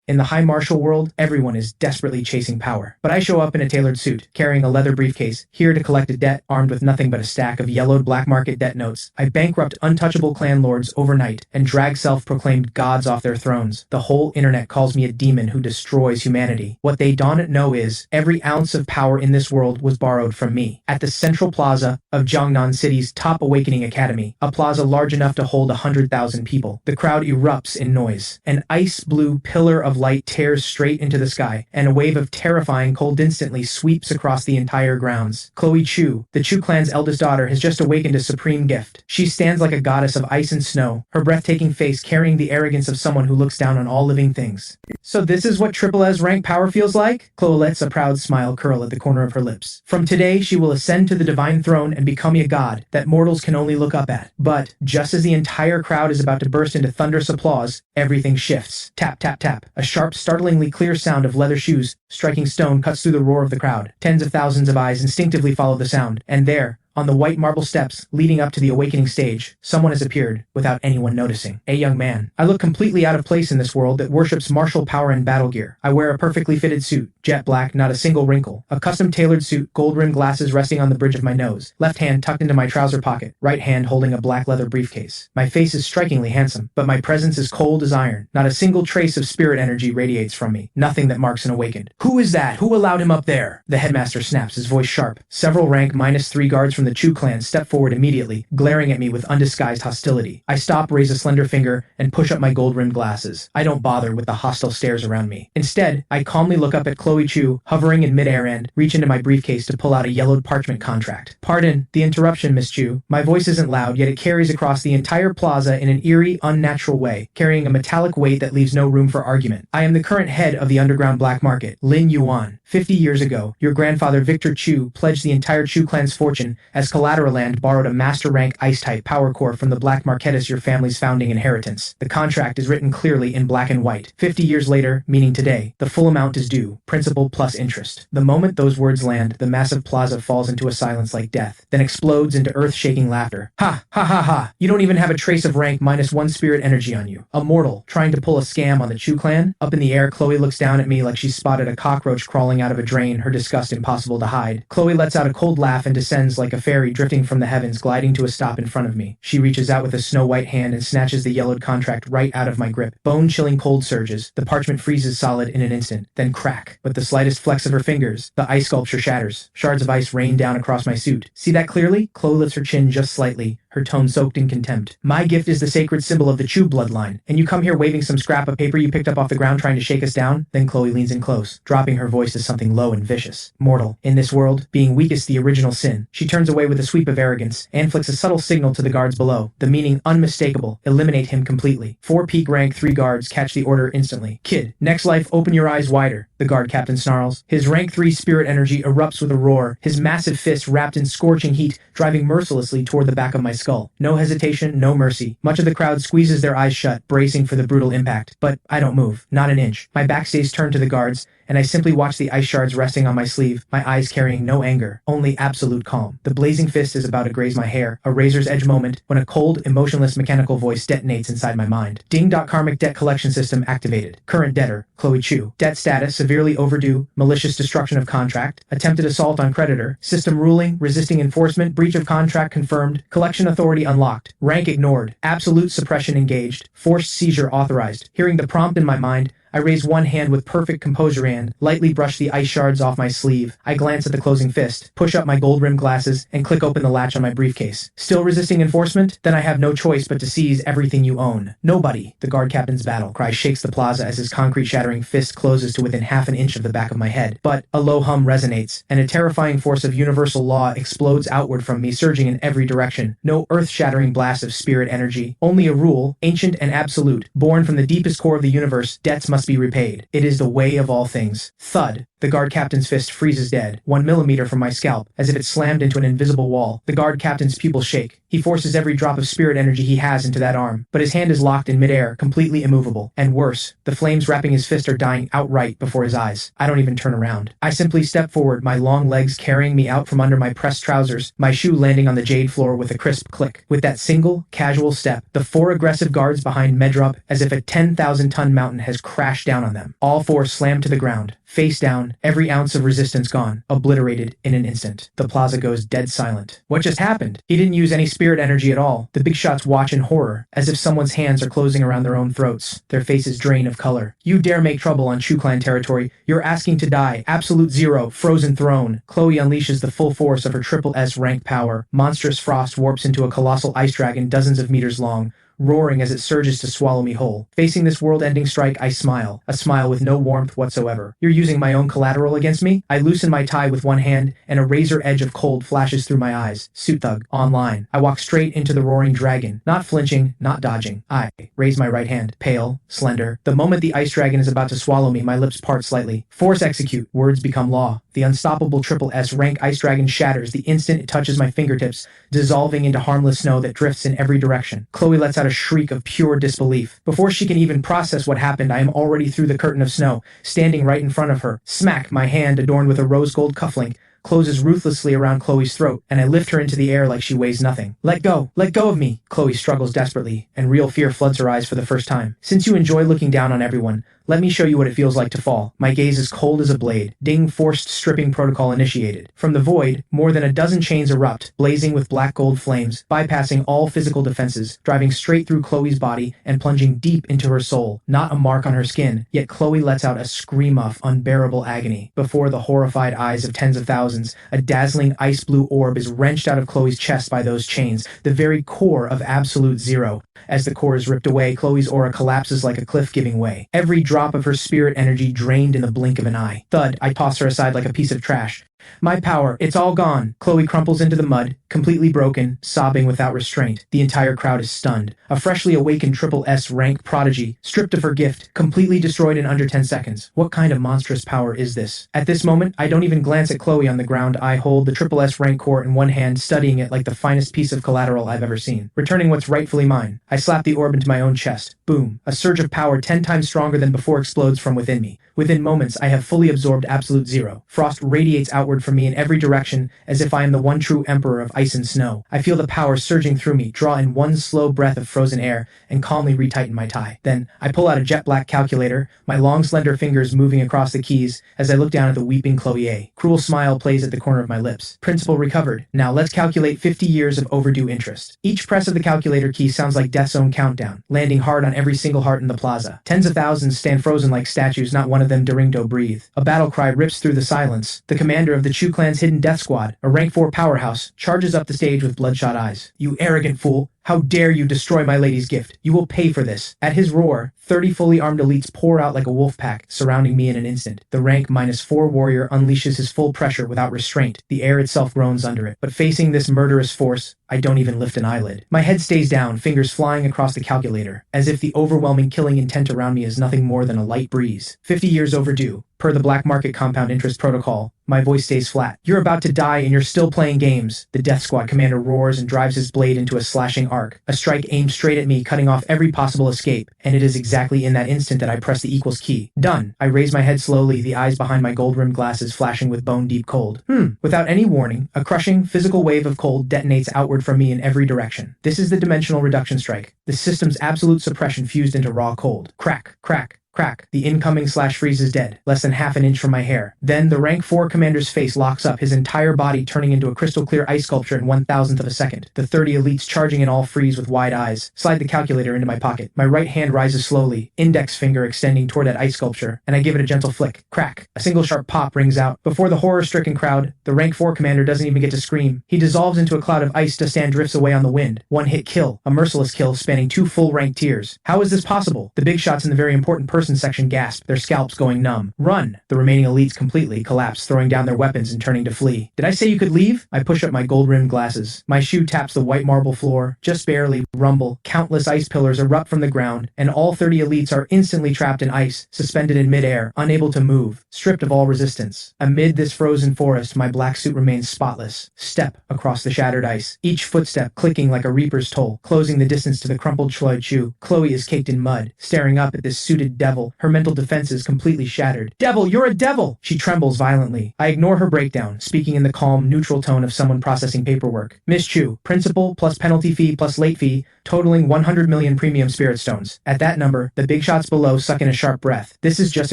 In the high martial world, everyone is desperately chasing power. But I show up in a tailored suit, carrying a leather briefcase, here to collect a debt, armed with nothing but a stack of yellowed black market debt notes. I bankrupt untouchable clan lords overnight and drag self-proclaimed gods off their thrones. The whole internet calls me a demon who destroys humanity. What they don't know is, every ounce of power in this world was borrowed from me. At the central plaza of Jiangnan City's top awakening academy, a plaza large enough to hold 100,000 people, the crowd erupts in noise. An ice-blue pillar of light tears straight into the sky, and a wave of terrifying cold instantly sweeps across the entire grounds. Chloe Chu, the Chu clan's eldest daughter, has just awakened a supreme gift. She stands like a goddess of ice and snow, her breathtaking face carrying the arrogance of someone who looks down on all living things. So this is what Triple S rank power feels like? Chloe lets a proud smile curl at the corner of her lips. From today, she will ascend to the divine throne and become a god that mortals can only look up at. But, just as the entire crowd is about to burst into thunderous applause, everything shifts. Tap, tap, tap. A sharp, startlingly clear sound of leather shoes striking stone cuts through the roar of the crowd. Tens of thousands of eyes instinctively follow the sound, and there, on the white marble steps leading up to the awakening stage, someone has appeared without anyone noticing. A young man. I look completely out of place in this world that worships martial power and battle gear. I wear a perfectly fitted suit, jet black, not a single wrinkle. A custom-tailored suit, gold-rimmed glasses resting on the bridge of my nose. Left hand tucked into my trouser pocket, right hand holding a black leather briefcase. My face is strikingly handsome, but my presence is cold as iron. Not a single trace of spirit energy radiates from me. Nothing that marks an awakened. Who is that? Who allowed him up there? The headmaster snaps, his voice sharp. Several rank -3 guards from the Chu clan step forward immediately, glaring at me with undisguised hostility. I stop, raise a slender finger, and push up my gold-rimmed glasses. I don't bother with the hostile stares around me. Instead, I calmly look up at Chloe Chu, hovering in midair, and reach into my briefcase to pull out a yellowed parchment contract. Pardon the interruption, Miss Chu. My voice isn't loud, yet it carries across the entire plaza in an eerie, unnatural way, carrying a metallic weight that leaves no room for argument. I am the current head of the underground black market, Lin Yuan. 50 years ago, your grandfather Victor Chu pledged the entire Chu clan's fortune as collateral and borrowed a master-rank ice-type power core from the black marketus, your family's founding inheritance. The contract is written clearly in black and white. 50 years later, meaning today, the full amount is due, principal plus interest. The moment those words land, the massive plaza falls into a silence like death, then explodes into earth-shaking laughter. Ha! Ha ha ha! You don't even have a trace of rank -1 spirit energy on you. A mortal, trying to pull a scam on the Chu clan? Up in the air, Chloe looks down at me like she spotted a cockroach crawling out of a drain, her disgust impossible to hide. Chloe lets out a cold laugh and descends like a fairy drifting from the heavens, gliding to a stop in front of me. She reaches out with a snow-white hand and snatches the yellowed contract right out of my grip. Bone-chilling cold surges. The parchment freezes solid in an instant, then crack. With the slightest flex of her fingers, the ice sculpture shatters. Shards of ice rain down across my suit. See that clearly? Chloe lifts her chin just slightly, her tone soaked in contempt. My gift is the sacred symbol of the Chu bloodline, and you come here waving some scrap of paper you picked up off the ground trying to shake us down? Then Chloe leans in close, dropping her voice to something low and vicious. Mortal. In this world, being weak is the original sin. She turns away with a sweep of arrogance, and flicks a subtle signal to the guards below. The meaning unmistakable. Eliminate him completely. 4 peak rank 3 guards catch the order instantly. Kid, next life, open your eyes wider, the guard captain snarls. His rank 3 spirit energy erupts with a roar, his massive fist wrapped in scorching heat, driving mercilessly toward the back of my skull. No hesitation, no mercy. Much of the crowd squeezes their eyes shut, bracing for the brutal impact. But I don't move. Not an inch. My back stays turned to the guards, and I simply watch the ice shards resting on my sleeve, my eyes carrying no anger, only absolute calm. The blazing fist is about to graze my hair, a razor's edge moment, when a cold, emotionless mechanical voice detonates inside my mind. Ding. Karmic debt collection system activated. Current debtor, Chloe Chu. Debt status, severely overdue, malicious destruction of contract, attempted assault on creditor, system ruling, resisting enforcement, breach of contract confirmed, collection authority unlocked, rank ignored, absolute suppression engaged, forced seizure authorized. Hearing the prompt in my mind, I raise one hand with perfect composure and lightly brush the ice shards off my sleeve. I glance at the closing fist, push up my gold-rimmed glasses, and click open the latch on my briefcase. Still resisting enforcement? Then I have no choice but to seize everything you own. Nobody. The guard captain's battle cry shakes the plaza as his concrete-shattering fist closes to within half an inch of the back of my head. But a low hum resonates, and a terrifying force of universal law explodes outward from me, surging in every direction. No earth-shattering blast of spirit energy, only a rule, ancient and absolute, born from the deepest core of the universe. Debts must be repaid. It is the way of all things. Thud. The guard captain's fist freezes dead, 1 millimeter from my scalp, as if it slammed into an invisible wall. The guard captain's pupils shake. He forces every drop of spirit energy he has into that arm, but his hand is locked in midair, completely immovable. And worse, the flames wrapping his fist are dying outright before his eyes. I don't even turn around. I simply step forward, my long legs carrying me out from under my pressed trousers, my shoe landing on the jade floor with a crisp click. With that single, casual step, the 4 aggressive guards behind me drop as if a 10,000-ton mountain has crashed crash down on them. All four slammed to the ground, face down, every ounce of resistance gone, obliterated in an instant. The plaza goes dead silent. What just happened? He didn't use any spirit energy at all. The big shots watch in horror, as if someone's hands are closing around their own throats. Their faces drain of color. You dare make trouble on Chu clan territory. You're asking to die. Absolute zero. Frozen throne. Chloe unleashes the full force of her triple S rank power. Monstrous frost warps into a colossal ice dragon dozens of meters long, roaring as it surges to swallow me whole. Facing this world-ending strike, I smile, a smile with no warmth whatsoever. You're using my own collateral against me? I loosen my tie with one hand, and a razor edge of cold flashes through my eyes. Suit thug, online. I walk straight into the roaring dragon, not flinching, not dodging. I raise my right hand, pale, slender. The moment the ice dragon is about to swallow me, my lips part slightly. Force execute. Words become law. The unstoppable triple S rank ice dragon shatters the instant it touches my fingertips, dissolving into harmless snow that drifts in every direction. Chloe lets out a shriek of pure disbelief. Before she can even process what happened, I am already through the curtain of snow, standing right in front of her. Smack, my hand, adorned with a rose gold cufflink, closes ruthlessly around Chloe's throat, and I lift her into the air like she weighs nothing. Let go of me. Chloe struggles desperately, and real fear floods her eyes for the first time. Since you enjoy looking down on everyone, let me show you what it feels like to fall. My gaze is cold as a blade. Ding, forced stripping protocol initiated. From the void, more than a dozen chains erupt, blazing with black gold flames, bypassing all physical defenses, driving straight through Chloe's body and plunging deep into her soul. Not a mark on her skin, yet Chloe lets out a scream of unbearable agony. Before the horrified eyes of tens of thousands, a dazzling ice blue orb is wrenched out of Chloe's chest by those chains, the very core of absolute zero. As the core is ripped away, Chloe's aura collapses like a cliff giving way. Every drop of her spirit energy drained in the blink of an eye. Thud, I toss her aside like a piece of trash. My power, it's all gone. Chloe crumples into the mud, completely broken, sobbing without restraint. The entire crowd is stunned. A freshly awakened triple S rank prodigy, stripped of her gift, completely destroyed in under 10 seconds. What kind of monstrous power is this? At this moment, I don't even glance at Chloe on the ground. I hold the triple S rank core in one hand, studying it like the finest piece of collateral I've ever seen. Returning what's rightfully mine, I slap the orb into my own chest. Boom. A surge of power 10 times stronger than before explodes from within me. Within moments, I have fully absorbed absolute zero. Frost radiates outward from me in every direction, as if I am the one true emperor of ice and snow. I feel the power surging through me, draw in one slow breath of frozen air, and calmly retighten my tie. Then, I pull out a jet black calculator, my long slender fingers moving across the keys as I look down at the weeping Chloe A. Cruel smile plays at the corner of my lips. Principal recovered. Now let's calculate 50 years of overdue interest. Each press of the calculator key sounds like Death's own countdown, landing hard on every single heart in the plaza. Tens of thousands stand frozen like statues, not one of them daring to breathe. A battle cry rips through the silence. The commander of the Chu clan's hidden death squad, a rank 4 powerhouse, charges up the stage with bloodshot eyes. You arrogant fool! How dare you destroy my lady's gift? You will pay for this. At his roar, 30 fully armed elites pour out like a wolf pack, surrounding me in an instant. The rank -4 warrior unleashes his full pressure without restraint. The air itself groans under it. But facing this murderous force, I don't even lift an eyelid. My head stays down, fingers flying across the calculator, as if the overwhelming killing intent around me is nothing more than a light breeze. 50 years overdue. Per the black market compound interest protocol, my voice stays flat. You're about to die and you're still playing games. The death squad commander roars and drives his blade into a slashing arc. A strike aimed straight at me, cutting off every possible escape. And it is exactly in that instant that I press the equals key. Done. I raise my head slowly, the eyes behind my gold-rimmed glasses flashing with bone-deep cold. Without any warning, a crushing, physical wave of cold detonates outward from me in every direction. This is the dimensional reduction strike. The system's absolute suppression fused into raw cold. Crack, crack. Crack. The incoming slash freeze is dead, less than half an inch from my hair. Then the rank 4 commander's face locks up, his entire body turning into a crystal clear ice sculpture in 1,000th of a second. The 30 elites charging in all freeze with wide eyes. Slide the calculator into my pocket. My right hand rises slowly, index finger extending toward that ice sculpture, and I give it a gentle flick. Crack. A single sharp pop rings out. Before the horror-stricken crowd, the rank 4 commander doesn't even get to scream. He dissolves into a cloud of ice dust and drifts away on the wind. One-hit kill. A merciless kill spanning 2 full rank tiers. How is this possible? The big shots in the very important person section gasp, their scalps going numb. Run! The remaining elites completely collapse, throwing down their weapons and turning to flee. Did I say you could leave? I push up my gold-rimmed glasses. My shoe taps the white marble floor. Just barely. Rumble. Countless ice pillars erupt from the ground, and all 30 elites are instantly trapped in ice, suspended in midair, unable to move, stripped of all resistance. Amid this frozen forest, my black suit remains spotless. Step across the shattered ice, each footstep clicking like a reaper's toll, closing the distance to the crumpled Chloe Chu. Chloe is caked in mud, staring up at this suited devil devil, her mental defenses completely shattered. Devil, you're a devil! She trembles violently. I ignore her breakdown, speaking in the calm, neutral tone of someone processing paperwork. Miss Chu, principal plus penalty fee plus late fee, totaling 100 million premium spirit stones. At that number, the big shots below suck in a sharp breath. This is just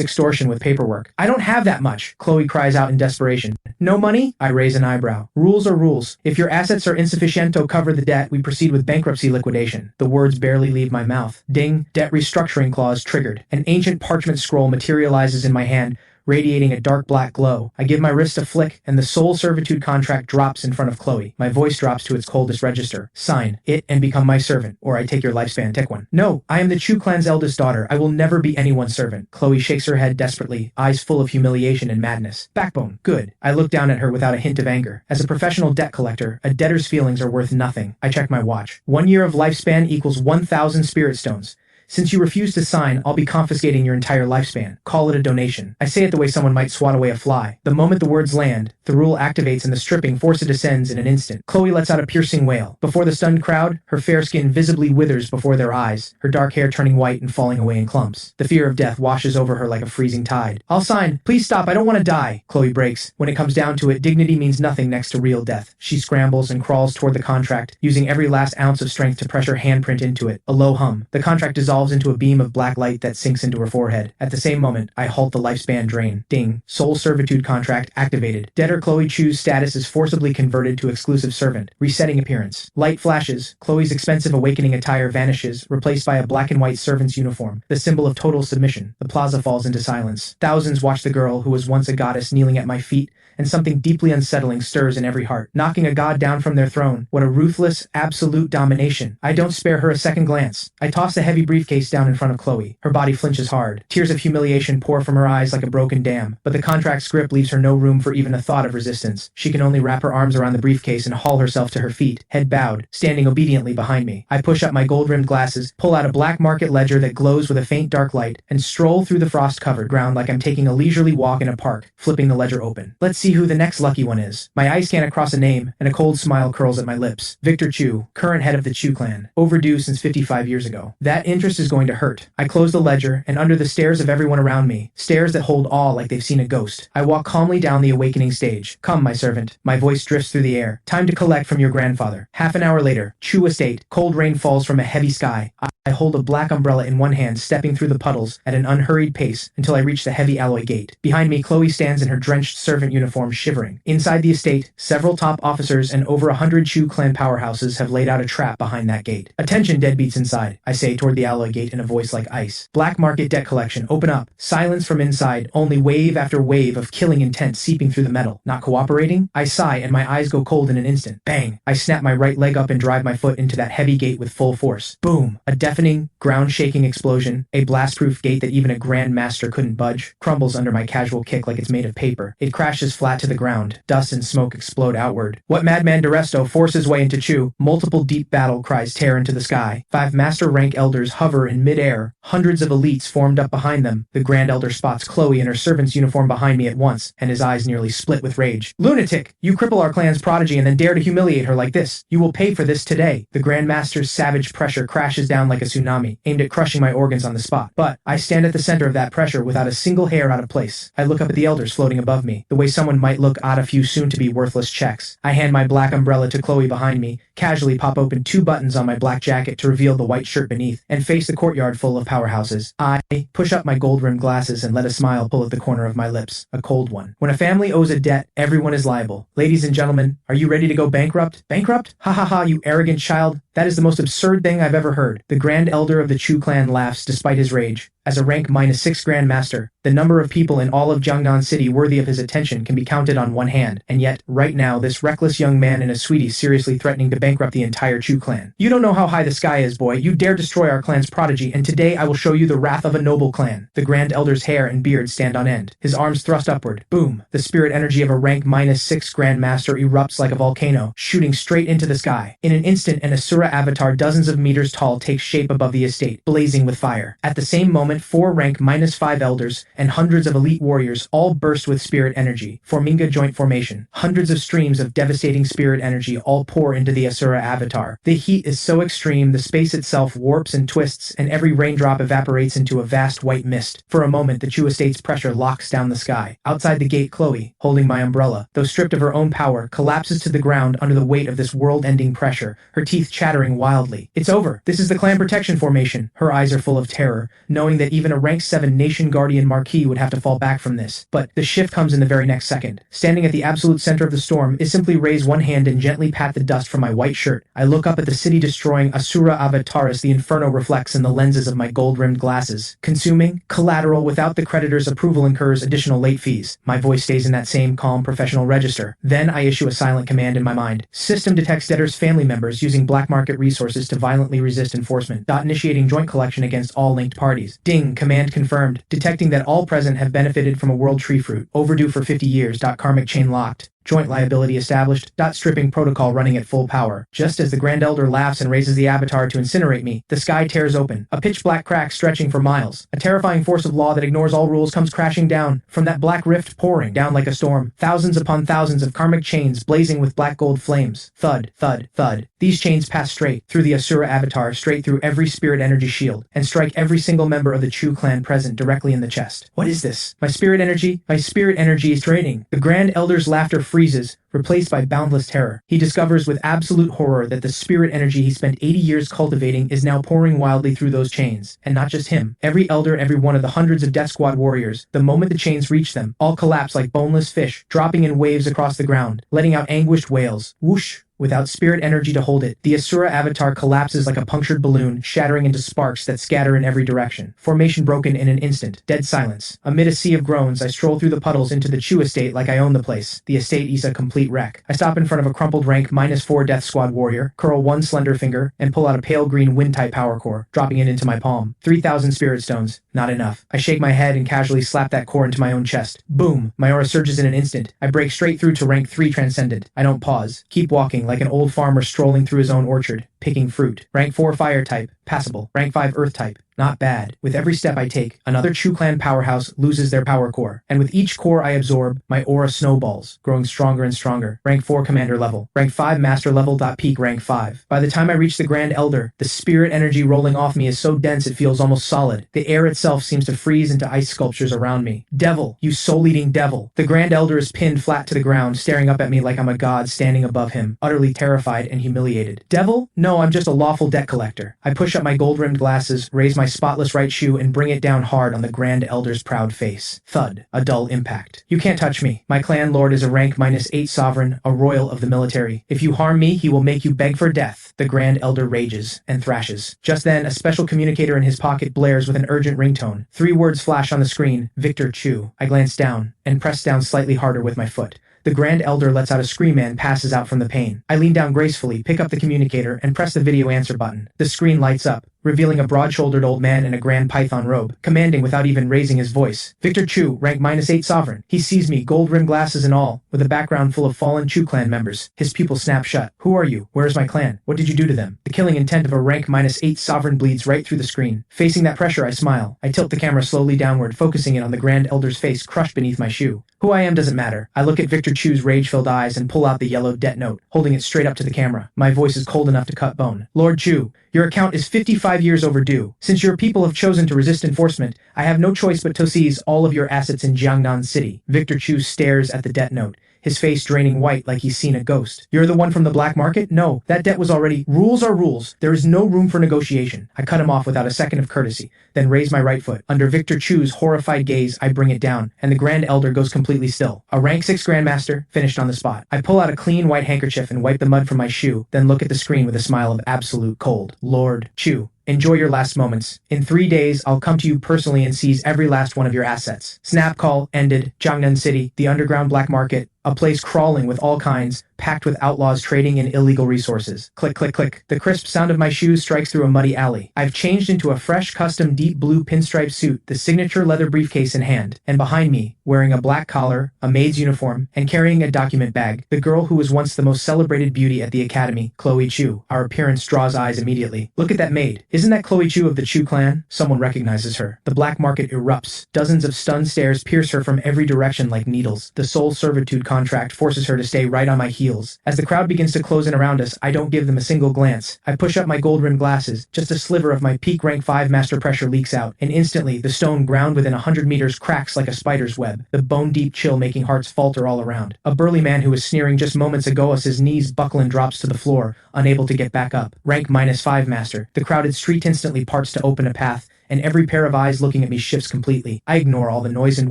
extortion with paperwork. I don't have that much, Chloe cries out in desperation. No money? I raise an eyebrow. Rules are rules. If your assets are insufficient to cover the debt, we proceed with bankruptcy liquidation. The words barely leave my mouth. Ding, debt restructuring clause triggered. An ancient parchment scroll materializes in my hand, radiating a dark black glow. I give my wrist a flick, and the soul servitude contract drops in front of Chloe. My voice drops to its coldest register. Sign it and become my servant, or I take your lifespan. Take one. No, I am the Chu clan's eldest daughter. I will never be anyone's servant. Chloe shakes her head desperately, eyes full of humiliation and madness. Backbone. Good. I look down at her without a hint of anger. As a professional debt collector, a debtor's feelings are worth nothing. I check my watch. 1 year of lifespan equals 1,000 spirit stones. Since you refuse to sign, I'll be confiscating your entire lifespan. Call it a donation. I say it the way someone might swat away a fly. The moment the words land, the rule activates and the stripping force descends in an instant. Chloe lets out a piercing wail. Before the stunned crowd, her fair skin visibly withers before their eyes, her dark hair turning white and falling away in clumps. The fear of death washes over her like a freezing tide. I'll sign. Please stop. I don't want to die. Chloe breaks. When it comes down to it, dignity means nothing next to real death. She scrambles and crawls toward the contract, using every last ounce of strength to press her handprint into it. A low hum. The contract dissolves into a beam of black light that sinks into her forehead. At the same moment, I halt the lifespan drain. Ding. Soul servitude contract activated. Debtor Chloe Chu's status is forcibly converted to exclusive servant. Resetting appearance. Light flashes. Chloe's expensive awakening attire vanishes, replaced by a black and white servant's uniform, the symbol of total submission. The plaza falls into silence. Thousands watch the girl who was once a goddess kneeling at my feet, and something deeply unsettling stirs in every heart. Knocking a god down from their throne. What a ruthless, absolute domination. I don't spare her a second glance. I toss the heavy briefcase down in front of Chloe. Her body flinches hard. Tears of humiliation pour from her eyes like a broken dam, but the contract's grip leaves her no room for even a thought of resistance. She can only wrap her arms around the briefcase and haul herself to her feet, head bowed, standing obediently behind me. I push up my gold-rimmed glasses, pull out a black market ledger that glows with a faint dark light, and stroll through the frost-covered ground like I'm taking a leisurely walk in a park, flipping the ledger open. Let's see who the next lucky one is. My eyes scan across a name, and a cold smile curls at my lips. Victor Chu, current head of the Chu clan. Overdue since 55 years ago. That interest is going to hurt. I close the ledger, and under the stares of everyone around me, stares that hold awe like they've seen a ghost, I walk calmly down the awakening stage. Come, my servant. My voice drifts through the air. Time to collect from your grandfather. Half an hour later, Chu estate. Cold rain falls from a heavy sky. I hold a black umbrella in one hand, stepping through the puddles at an unhurried pace until I reach the heavy alloy gate. Behind me, Chloe stands in her drenched servant uniform, shivering. Inside the estate, several top officers and over 100 Chu clan powerhouses have laid out a trap behind that gate. Attention, deadbeats inside, I say toward the alloy gate in a voice like ice. Black market debt collection, open up. Silence from inside, only wave after wave of killing intent seeping through the metal. Not cooperating? I sigh and my eyes go cold in an instant. Bang! I snap my right leg up and drive my foot into that heavy gate with full force. Boom! A deafening, ground-shaking explosion, a blast-proof gate that even a Grand Master couldn't budge, crumbles under my casual kick like it's made of paper. It crashes flat to the ground. Dust and smoke explode outward. What madman D'Aresto forces his way into Chu? Multiple deep battle cries tear into the sky. 5 master rank elders hover in mid-air. Hundreds of elites formed up behind them. The Grand Elder spots Chloe in her servant's uniform behind me at once, and his eyes nearly split with rage. Lunatic! You cripple our clan's prodigy and then dare to humiliate her like this. You will pay for this today. The Grand Master's savage pressure crashes down like a tsunami, aimed at crushing my organs on the spot. But I stand at the center of that pressure without a single hair out of place. I look up at the elders floating above me, the way someone might look at a few soon-to-be worthless checks. I hand my black umbrella to Chloe behind me, casually pop open 2 buttons on my black jacket to reveal the white shirt beneath, and face the courtyard full of powerhouses. I push up my gold-rimmed glasses and let a smile pull at the corner of my lips, a cold one. When a family owes a debt, everyone is liable. Ladies and gentlemen, are you ready to go bankrupt? Bankrupt? Ha ha ha, you arrogant child. That is the most absurd thing I've ever heard. The Grand Elder of the Chu clan laughs despite his rage. As a rank -6 Grand Master, the number of people in all of Jiangnan City worthy of his attention can be counted on one hand, and yet, right now, this reckless young man and his sweetie seriously threatening to bankrupt the entire Chu clan. You don't know how high the sky is, boy. You dare destroy our clan's prodigy, and today I will show you the wrath of a noble clan. The Grand Elder's hair and beard stand on end, his arms thrust upward. Boom! The spirit energy of a rank -6 Grand Master erupts like a volcano, shooting straight into the sky. In an instant, an Asura Asura avatar dozens of meters tall takes shape above the estate, blazing with fire. At the same moment, 4 rank -5 elders and hundreds of elite warriors all burst with spirit energy, forming a joint formation. Hundreds of streams of devastating spirit energy all pour into the Asura avatar. The heat is so extreme, the space itself warps and twists, and every raindrop evaporates into a vast white mist. For a moment, the Chu estate's pressure locks down the sky. Outside the gate, Chloe, holding my umbrella, though stripped of her own power, collapses to the ground under the weight of this world-ending pressure, her teeth chattering wildly. It's over. This is the clan protection formation. Her eyes are full of terror, knowing that even a rank 7 nation guardian marquis would have to fall back from this. But the shift comes in the very next second. Standing at the absolute center of the storm is simply raise one hand and gently pat the dust from my white shirt. I look up at the city-destroying Asura avatar as the inferno reflects in the lenses of my gold-rimmed glasses. Consuming, collateral without the creditor's approval incurs additional late fees. My voice stays in that same calm professional register. Then I issue a silent command in my mind. System detects debtor's family members using black market resources to violently resist enforcement. Initiating joint collection against all linked parties. Ding, command confirmed. Detecting that all present have benefited from a world tree fruit. Overdue for 50 years. Karmic chain locked. Joint liability established. Stripping protocol running at full power. Just as the Grand Elder laughs and raises the avatar to incinerate me, the sky tears open. A pitch-black crack stretching for miles. A terrifying force of law that ignores all rules comes crashing down. From that black rift pouring down like a storm. Thousands upon thousands of karmic chains blazing with black gold flames. Thud, thud, thud. These chains pass straight through the Asura avatar, straight through every spirit energy shield, and strike every single member of the Chu clan present directly in the chest. What is this? My spirit energy is draining. The Grand Elder's laughter freezes, replaced by boundless terror. He discovers with absolute horror that the spirit energy he spent 80 years cultivating is now pouring wildly through those chains. And not just him. Every elder, every one of the hundreds of death squad warriors, the moment the chains reach them, all collapse like boneless fish, dropping in waves across the ground, letting out anguished wails. Whoosh! Without spirit energy to hold it, the Asura avatar collapses like a punctured balloon, shattering into sparks that scatter in every direction. Formation broken in an instant. Dead silence. Amid a sea of groans, I stroll through the puddles into the Chu estate like I own the place. The estate is a complete wreck. I stop in front of a crumpled rank -4 death squad warrior, curl one slender finger, and pull out a pale green wind-type power core, dropping it into my palm. 3,000 spirit stones. Not enough. I shake my head and casually slap that core into my own chest. Boom! My aura surges in an instant. I break straight through to rank 3 transcendent. I don't pause. Keep walking like an old farmer strolling through his own orchard, picking fruit. Rank 4 fire type. Passable. Rank 5 earth type. Not bad. With every step I take, another Chu clan powerhouse loses their power core. And with each core I absorb, my aura snowballs, growing stronger and stronger. Rank 4 commander level. Rank 5 master level. Peak rank 5. By the time I reach the Grand Elder, the spirit energy rolling off me is so dense it feels almost solid. The air itself seems to freeze into ice sculptures around me. Devil, you soul-eating devil. The Grand Elder is pinned flat to the ground, staring up at me like I'm a god standing above him, utterly terrified and humiliated. Devil? No, I'm just a lawful debt collector. I push up my gold-rimmed glasses, raise my spotless right shoe, and bring it down hard on the Grand Elder's proud face. Thud. A dull impact. You can't touch me. My clan lord is a rank -8 sovereign, a royal of the military. If you harm me, he will make you beg for death. The Grand Elder rages and thrashes. Just then, a special communicator in his pocket blares with an urgent ringtone. 3 words flash on the screen. Victor Chu. I glance down, and press down slightly harder with my foot. The Grand Elder lets out a scream and passes out from the pain. I lean down gracefully, pick up the communicator, and press the video answer button. The screen lights up, revealing a broad-shouldered old man in a grand python robe, commanding without even raising his voice. Victor Chu, rank -8 sovereign. He sees me, gold-rimmed glasses and all, with a background full of fallen Chu clan members. His pupils snap shut. Who are you? Where is my clan? What did you do to them? The killing intent of a rank -8 sovereign bleeds right through the screen. Facing that pressure, I smile. I tilt the camera slowly downward, focusing it on the Grand Elder's face crushed beneath my shoe. Who I am doesn't matter. I look at Victor Chu's rage-filled eyes and pull out the yellow debt note, holding it straight up to the camera. My voice is cold enough to cut bone. Lord Chu, your account is 55 years overdue. Since your people have chosen to resist enforcement, I have no choice but to seize all of your assets in Jiangnan City. Victor Chu stares at the debt note, his face draining white like he's seen a ghost. You're the one from the black market? No, that debt was already... Rules are rules. There is no room for negotiation. I cut him off without a second of courtesy, then raise my right foot. Under Victor Chu's horrified gaze, I bring it down, and the Grand Elder goes completely still. A rank 6 Grandmaster, finished on the spot. I pull out a clean white handkerchief and wipe the mud from my shoe, then look at the screen with a smile of absolute cold. Lord Chu, enjoy your last moments. In 3 days, I'll come to you personally and seize every last one of your assets. Snap call ended. Jiangnan City, the underground black market, A place crawling with all kinds, packed with outlaws trading in illegal resources. Click, click, click. The crisp sound of my shoes strikes through a muddy alley. I've changed into a fresh custom deep blue pinstripe suit, the signature leather briefcase in hand, and behind me, wearing a black collar, a maid's uniform, and carrying a document bag, the girl who was once the most celebrated beauty at the academy, Chloe Chu. Our appearance draws eyes immediately. Look at that maid. Isn't that Chloe Chu of the Chu clan? Someone recognizes her. The black market erupts. Dozens of stunned stares pierce her from every direction like needles. The soul servitude contract forces her to stay right on my heels. As the crowd begins to close in around us, I don't give them a single glance. I push up my gold-rimmed glasses. Just a sliver of my peak rank 5 master pressure leaks out, and instantly the stone ground within 100 meters cracks like a spider's web, the bone-deep chill making hearts falter all around. A burly man who was sneering just moments ago as his knees buckle and drops to the floor, unable to get back up. Rank -5 master. The crowded street instantly parts to open a path, and every pair of eyes looking at me shifts completely. I ignore all the noise and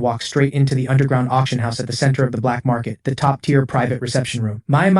walk straight into the underground auction house at the center of the black market, the top-tier private reception room. My,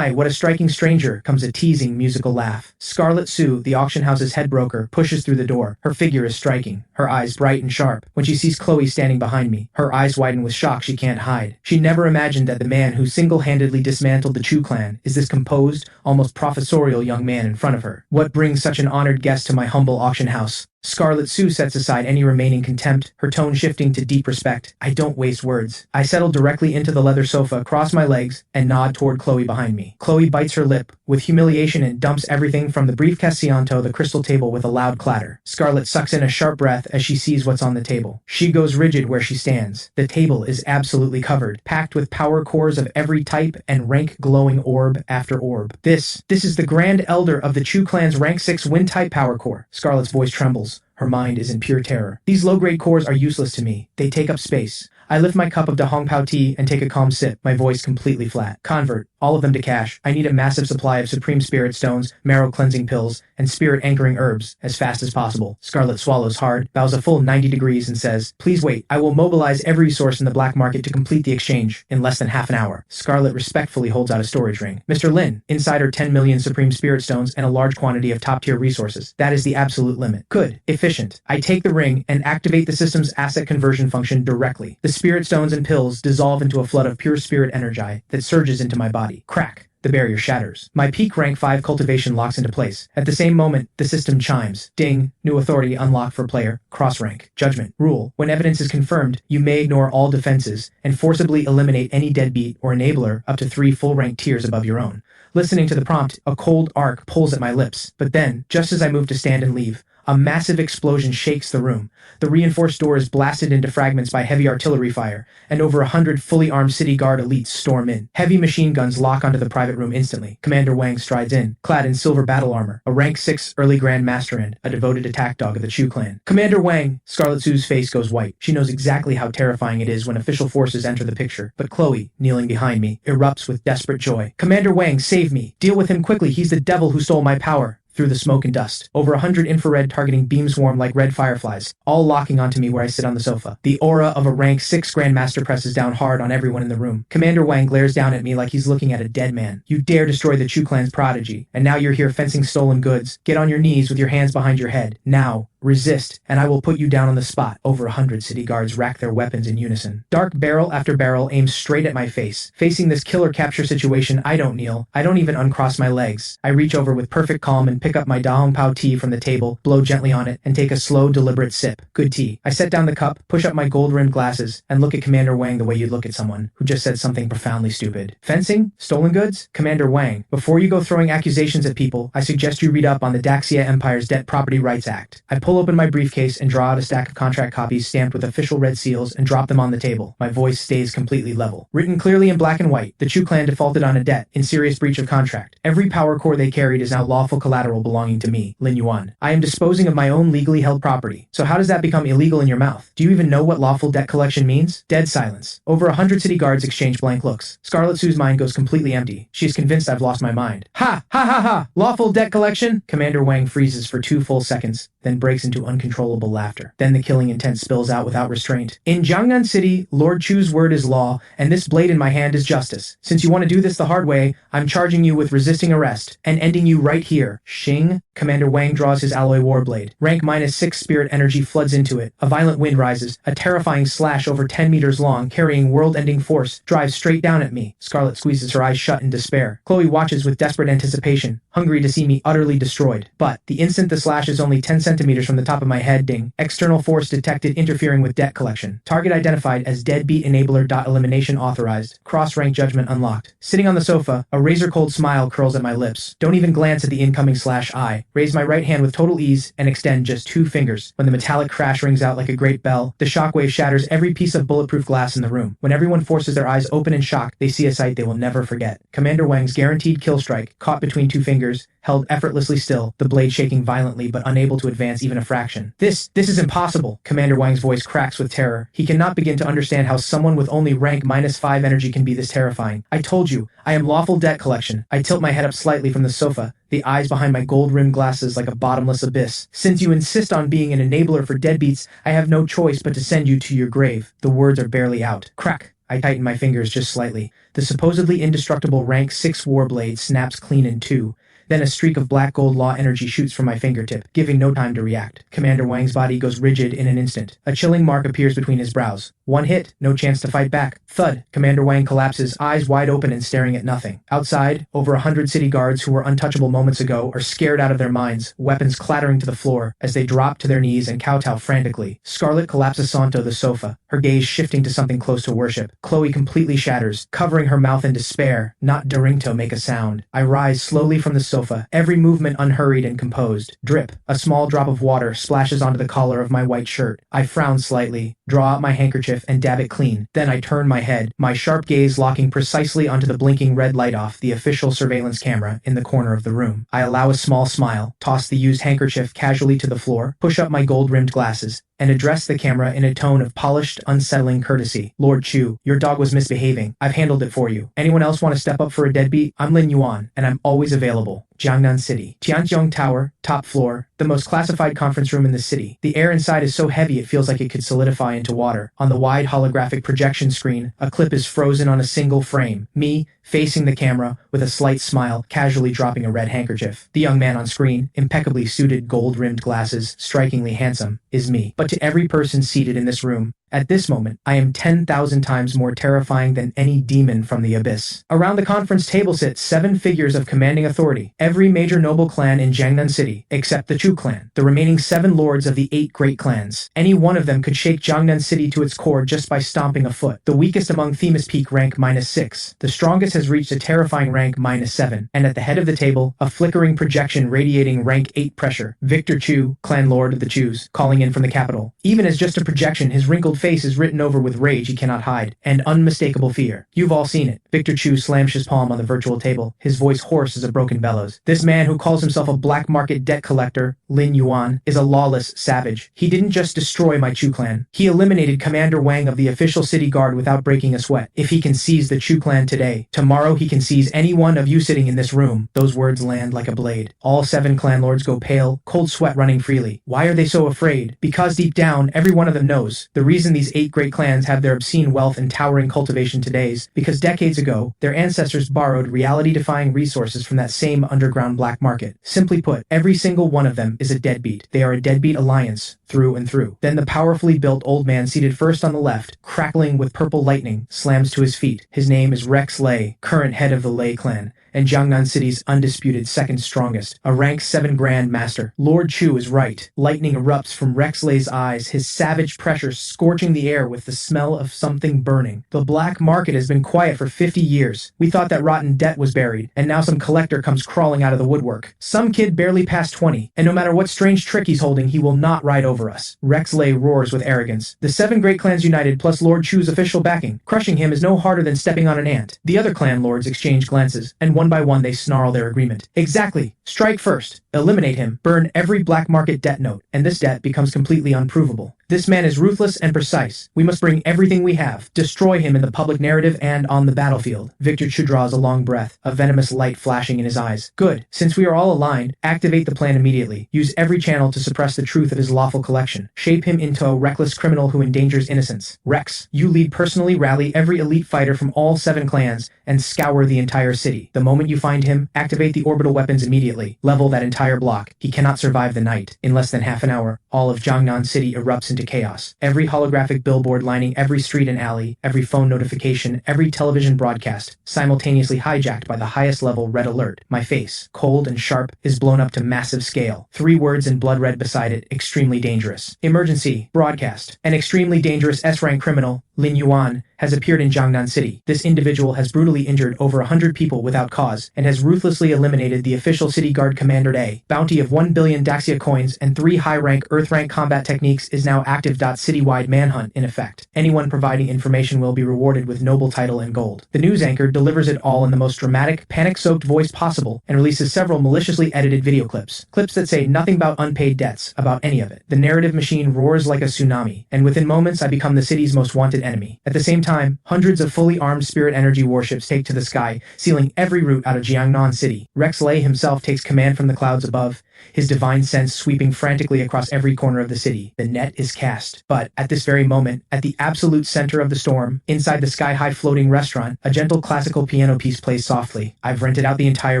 what a striking stranger, comes a teasing musical laugh. Scarlet Sue, the auction house's head broker, pushes through the door. Her figure is striking, her eyes bright and sharp. When she sees Chloe standing behind me, her eyes widen with shock she can't hide. She never imagined that the man who single-handedly dismantled the Chu clan is this composed, almost professorial young man in front of her. What brings such an honored guest to my humble auction house? Scarlet Sue sets aside any remaining contempt, her tone shifting to deep respect. I don't waste words. I settle directly into the leather sofa, cross my legs, and nod toward Chloe behind me. Chloe bites her lip with humiliation and dumps everything from the briefcase onto the crystal table with a loud clatter. Scarlet sucks in a sharp breath as she sees what's on the table. She goes rigid where she stands. The table is absolutely covered, packed with power cores of every type and rank glowing orb after orb. This is the Grand Elder of the Chu clan's rank 6 wind-type power core. Scarlet's voice trembles. Her mind is in pure terror. These low-grade cores are useless to me. They take up space. I lift my cup of Da Hong Pao tea and take a calm sip, my voice completely flat. Convert all of them to cash. I need a massive supply of Supreme Spirit Stones, marrow cleansing pills, and spirit anchoring herbs as fast as possible. Scarlet swallows hard, bows a full 90 degrees, and says, "Please wait. I will mobilize every resource in the black market to complete the exchange in less than half an hour." Scarlet respectfully holds out a storage ring. "Mr. Lin, inside are 10 million Supreme Spirit Stones and a large quantity of top-tier resources. That is the absolute limit." Good. Efficient. I take the ring and activate the system's asset conversion function directly. The Spirit Stones and pills dissolve into a flood of pure spirit energy that surges into my body. Crack. The barrier shatters. My peak rank 5 cultivation locks into place. At the same moment, the system chimes. Ding. New authority unlocked for player. Cross rank. Judgment. Rule. When evidence is confirmed, you may ignore all defenses and forcibly eliminate any deadbeat or enabler up to 3 full rank tiers above your own. Listening to the prompt, a cold arc pulls at my lips. But then, just as I move to stand and leave, a massive explosion shakes the room. The reinforced door is blasted into fragments by heavy artillery fire, and over 100 fully armed city guard elites storm in. Heavy machine guns lock onto the private room instantly. Commander Wang strides in, clad in silver battle armor, a rank 6 early Grand Master and a devoted attack dog of the Chu clan. "Commander Wang!" Scarlet Sue's face goes white. She knows exactly how terrifying it is when official forces enter the picture. But Chloe, kneeling behind me, erupts with desperate joy. "Commander Wang, save me! Deal with him quickly, he's the devil who stole my power!" Through the smoke and dust, over 100 infrared targeting beams swarm like red fireflies, all locking onto me where I sit on the sofa. The aura of a rank 6 Grandmaster presses down hard on everyone in the room. Commander Wang glares down at me like he's looking at a dead man. "You dare destroy the Chu clan's prodigy, and now you're here fencing stolen goods. Get on your knees with your hands behind your head. Now. Resist, and I will put you down on the spot." Over 100 city guards rack their weapons in unison. Dark barrel after barrel aims straight at my face. Facing this killer capture situation, I don't kneel. I don't even uncross my legs. I reach over with perfect calm and pick up my Da Hong Pao tea from the table, blow gently on it, and take a slow, deliberate sip. Good tea. I set down the cup, push up my gold-rimmed glasses, and look at Commander Wang the way you'd look at someone who just said something profoundly stupid. "Fencing? Stolen goods? Commander Wang, before you go throwing accusations at people, I suggest you read up on the Daxia Empire's Debt Property Rights Act." I pull open my briefcase and draw out a stack of contract copies stamped with official red seals and drop them on the table. My voice stays completely level. Written clearly in black and white, the Chu clan defaulted on a debt in serious breach of contract. Every power core they carried is now lawful collateral belonging to me, Lin Yuan. I am disposing of my own legally held property. So how does that become illegal in your mouth? Do you even know what lawful debt collection means? Dead silence. Over 100 city guards exchange blank looks. Scarlet Sue's mind goes completely empty. She is convinced I've lost my mind. Ha! Ha ha ha! Lawful debt collection? Commander Wang freezes for 2 full seconds, then breaks breaks into uncontrollable laughter. Then the killing intent spills out without restraint. In Jiangnan City, Lord Chu's word is law, and this blade in my hand is justice. Since you want to do this the hard way, I'm charging you with resisting arrest and ending you right here. Xing. Commander Wang draws his alloy warblade. Rank -6 spirit energy floods into it. A violent wind rises. A terrifying slash over 10 meters long, carrying world-ending force, drives straight down at me. Scarlet squeezes her eyes shut in despair. Chloe watches with desperate anticipation, hungry to see me utterly destroyed. But the instant the slash is only 10 centimeters from the top of my head, ding. External force detected interfering with debt collection. Target identified as deadbeat enabler. Elimination authorized. Cross-rank judgment unlocked. Sitting on the sofa, a razor-cold smile curls at my lips. Don't even glance at the incoming slash eye. Raise my right hand with total ease and extend just 2 fingers. When the metallic crash rings out like a great bell, the shockwave shatters every piece of bulletproof glass in the room. When everyone forces their eyes open in shock, they see a sight they will never forget. Commander Wang's guaranteed kill strike, caught between 2 fingers, held effortlessly still, the blade shaking violently but unable to advance even a fraction. This is impossible. Commander Wang's voice cracks with terror. He cannot begin to understand how someone with only rank -5 energy can be this terrifying. I told you, I am lawful debt collection. I tilt my head up slightly from the sofa, the eyes behind my gold-rimmed glasses like a bottomless abyss. Since you insist on being an enabler for deadbeats, I have no choice but to send you to your grave. The words are barely out. Crack. I tighten my fingers just slightly. The supposedly indestructible rank 6 warblade snaps clean in 2. Then a streak of black gold law energy shoots from my fingertip, giving no time to react. Commander Wang's body goes rigid in an instant. A chilling mark appears between his brows. One hit, no chance to fight back. Thud. Commander Wang collapses, eyes wide open and staring at nothing. Outside, over 100 city guards who were untouchable moments ago are scared out of their minds, weapons clattering to the floor as they drop to their knees and kowtow frantically. Scarlet collapses onto the sofa, her gaze shifting to something close to worship. Chloe completely shatters, covering her mouth in despair, not daring to make a sound. I rise slowly from the sofa, every movement unhurried and composed. Drip. A small drop of water splashes onto the collar of my white shirt. I frown slightly, draw out my handkerchief and dab it clean. Then I turn my head, my sharp gaze locking precisely onto the blinking red light off the official surveillance camera in the corner of the room. I allow a small smile, toss the used handkerchief casually to the floor, push up my gold-rimmed glasses, and address the camera in a tone of polished, unsettling courtesy. Lord Chu, your dog was misbehaving. I've handled it for you. Anyone else want to step up for a deadbeat? I'm Lin Yuan, and I'm always available. Jiangnan City. Tianqiong Tower, top floor, the most classified conference room in the city. The air inside is so heavy it feels like it could solidify into water. On the wide holographic projection screen, a clip is frozen on a single frame. Me, facing the camera, with a slight smile, casually dropping a red handkerchief. The young man on screen, impeccably suited gold-rimmed glasses, strikingly handsome, is me. But to every person seated in this room, at this moment, I am 10,000 times more terrifying than any demon from the abyss. Around the conference table sit 7 figures of commanding authority, every major noble clan in Jiangnan City, except the Chu clan, the remaining 7 lords of the 8 great clans. Any one of them could shake Jiangnan City to its core just by stomping a foot. The weakest among Themis Peak rank -6. The strongest has reached a terrifying rank -7, and at the head of the table, a flickering projection radiating rank 8 pressure. Victor Chu, clan lord of the Chus, calling in from the capital. Even as just a projection, his wrinkled face is written over with rage he cannot hide, and unmistakable fear. You've all seen it. Victor Chu slams his palm on the virtual table, his voice hoarse as a broken bellows. This man who calls himself a black market debt collector, Lin Yuan, is a lawless savage. He didn't just destroy my Chu clan. He eliminated Commander Wang of the official city guard without breaking a sweat. If he can seize the Chu clan today, tomorrow he can seize any one of you sitting in this room. Those words land like a blade. All 7 clan lords go pale, cold sweat running freely. Why are they so afraid? Because deep down, every one of them knows. The reason these 8 great clans have their obscene wealth and towering cultivation today is because decades ago, their ancestors borrowed reality-defying resources from that same underground black market. Simply put, every single one of them is a deadbeat. They are a deadbeat alliance, through and through. Then the powerfully built old man seated first on the left, crackling with purple lightning, slams to his feet. His name is Rex Lei, current head of the Lei clan, and Jiangnan City's undisputed second strongest, a rank 7 Grand Master. Lord Chu is right. Lightning erupts from Rex Lei's eyes, his savage pressure scorching the air with the smell of something burning. The black market has been quiet for 50 years. We thought that rotten debt was buried, and now some collector comes crawling out of the woodwork. Some kid barely past 20, and no matter what strange trick he's holding, he will not ride over us. Rex Lei roars with arrogance. The 7 great clans united plus Lord Chu's official backing. Crushing him is no harder than stepping on an ant. The other clan lords exchange glances, and one by one they snarl their agreement. Exactly. Strike first. Eliminate him. Burn every black market debt note, and this debt becomes completely unprovable. This man is ruthless and precise. We must bring everything we have, destroy him in the public narrative and on the battlefield. Victor Chu draws a long breath, a venomous light flashing in his eyes. Good. Since we are all aligned, activate the plan immediately. Use every channel to suppress the truth of his lawful collection. Shape him into a reckless criminal who endangers innocence. Rex, you lead personally, rally every elite fighter from all 7 clans and scour the entire city. The moment you find him, activate the orbital weapons immediately. Level that entire block. He cannot survive the night. In less than half an hour, all of Jiangnan City erupts into chaos. Every holographic billboard lining every street and alley, every phone notification, every television broadcast, simultaneously hijacked by the highest level red alert. My face, cold and sharp, is blown up to massive scale. 3 words in blood red beside it, extremely dangerous. Emergency, broadcast. An extremely dangerous S-rank criminal, Lin Yuan, has appeared in Jiangnan City. This individual has brutally injured over 100 people without cause and has ruthlessly eliminated the official city guard commander A. Bounty of 1 billion Daxia coins and 3 high-rank Earth-rank combat techniques is now active. Citywide manhunt in effect. Anyone providing information will be rewarded with noble title and gold. The news anchor delivers it all in the most dramatic, panic-soaked voice possible and releases several maliciously edited video clips. Clips that say nothing about unpaid debts, about any of it. The narrative machine roars like a tsunami, and within moments I become the city's most wanted enemy. At the same time, hundreds of fully armed spirit energy warships take to the sky, sealing every route out of Jiangnan City. Rex Lay himself takes command from the clouds above, his divine sense sweeping frantically across every corner of the city. The net is cast. But at this very moment, at the absolute center of the storm, inside the sky-high floating restaurant, a gentle classical piano piece plays softly. I've rented out the entire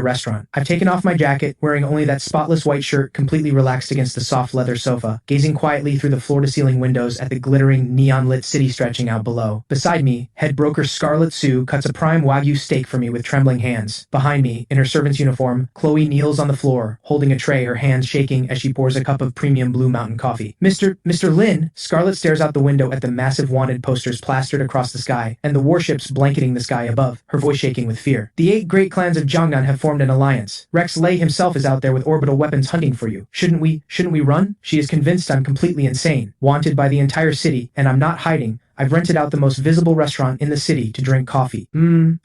restaurant. I've taken off my jacket, wearing only that spotless white shirt completely relaxed against the soft leather sofa, gazing quietly through the floor-to-ceiling windows at the glittering, neon-lit city stretching out below. Beside me, head broker Scarlet Sue cuts a prime Wagyu steak for me with trembling hands. Behind me, in her servant's uniform, Chloe kneels on the floor, holding a tray, her hands shaking as she pours a cup of premium Blue Mountain coffee. Mr. Lin, Scarlet stares out the window at the massive wanted posters plastered across the sky and the warships blanketing the sky above, her voice shaking with fear. The 8 great clans of Jiangnan have formed an alliance. Rex Lay himself is out there with orbital weapons hunting for you. Shouldn't we run? She is convinced I'm completely insane, wanted by the entire city, and I'm not hiding. I've rented out the most visible restaurant in the city to drink coffee.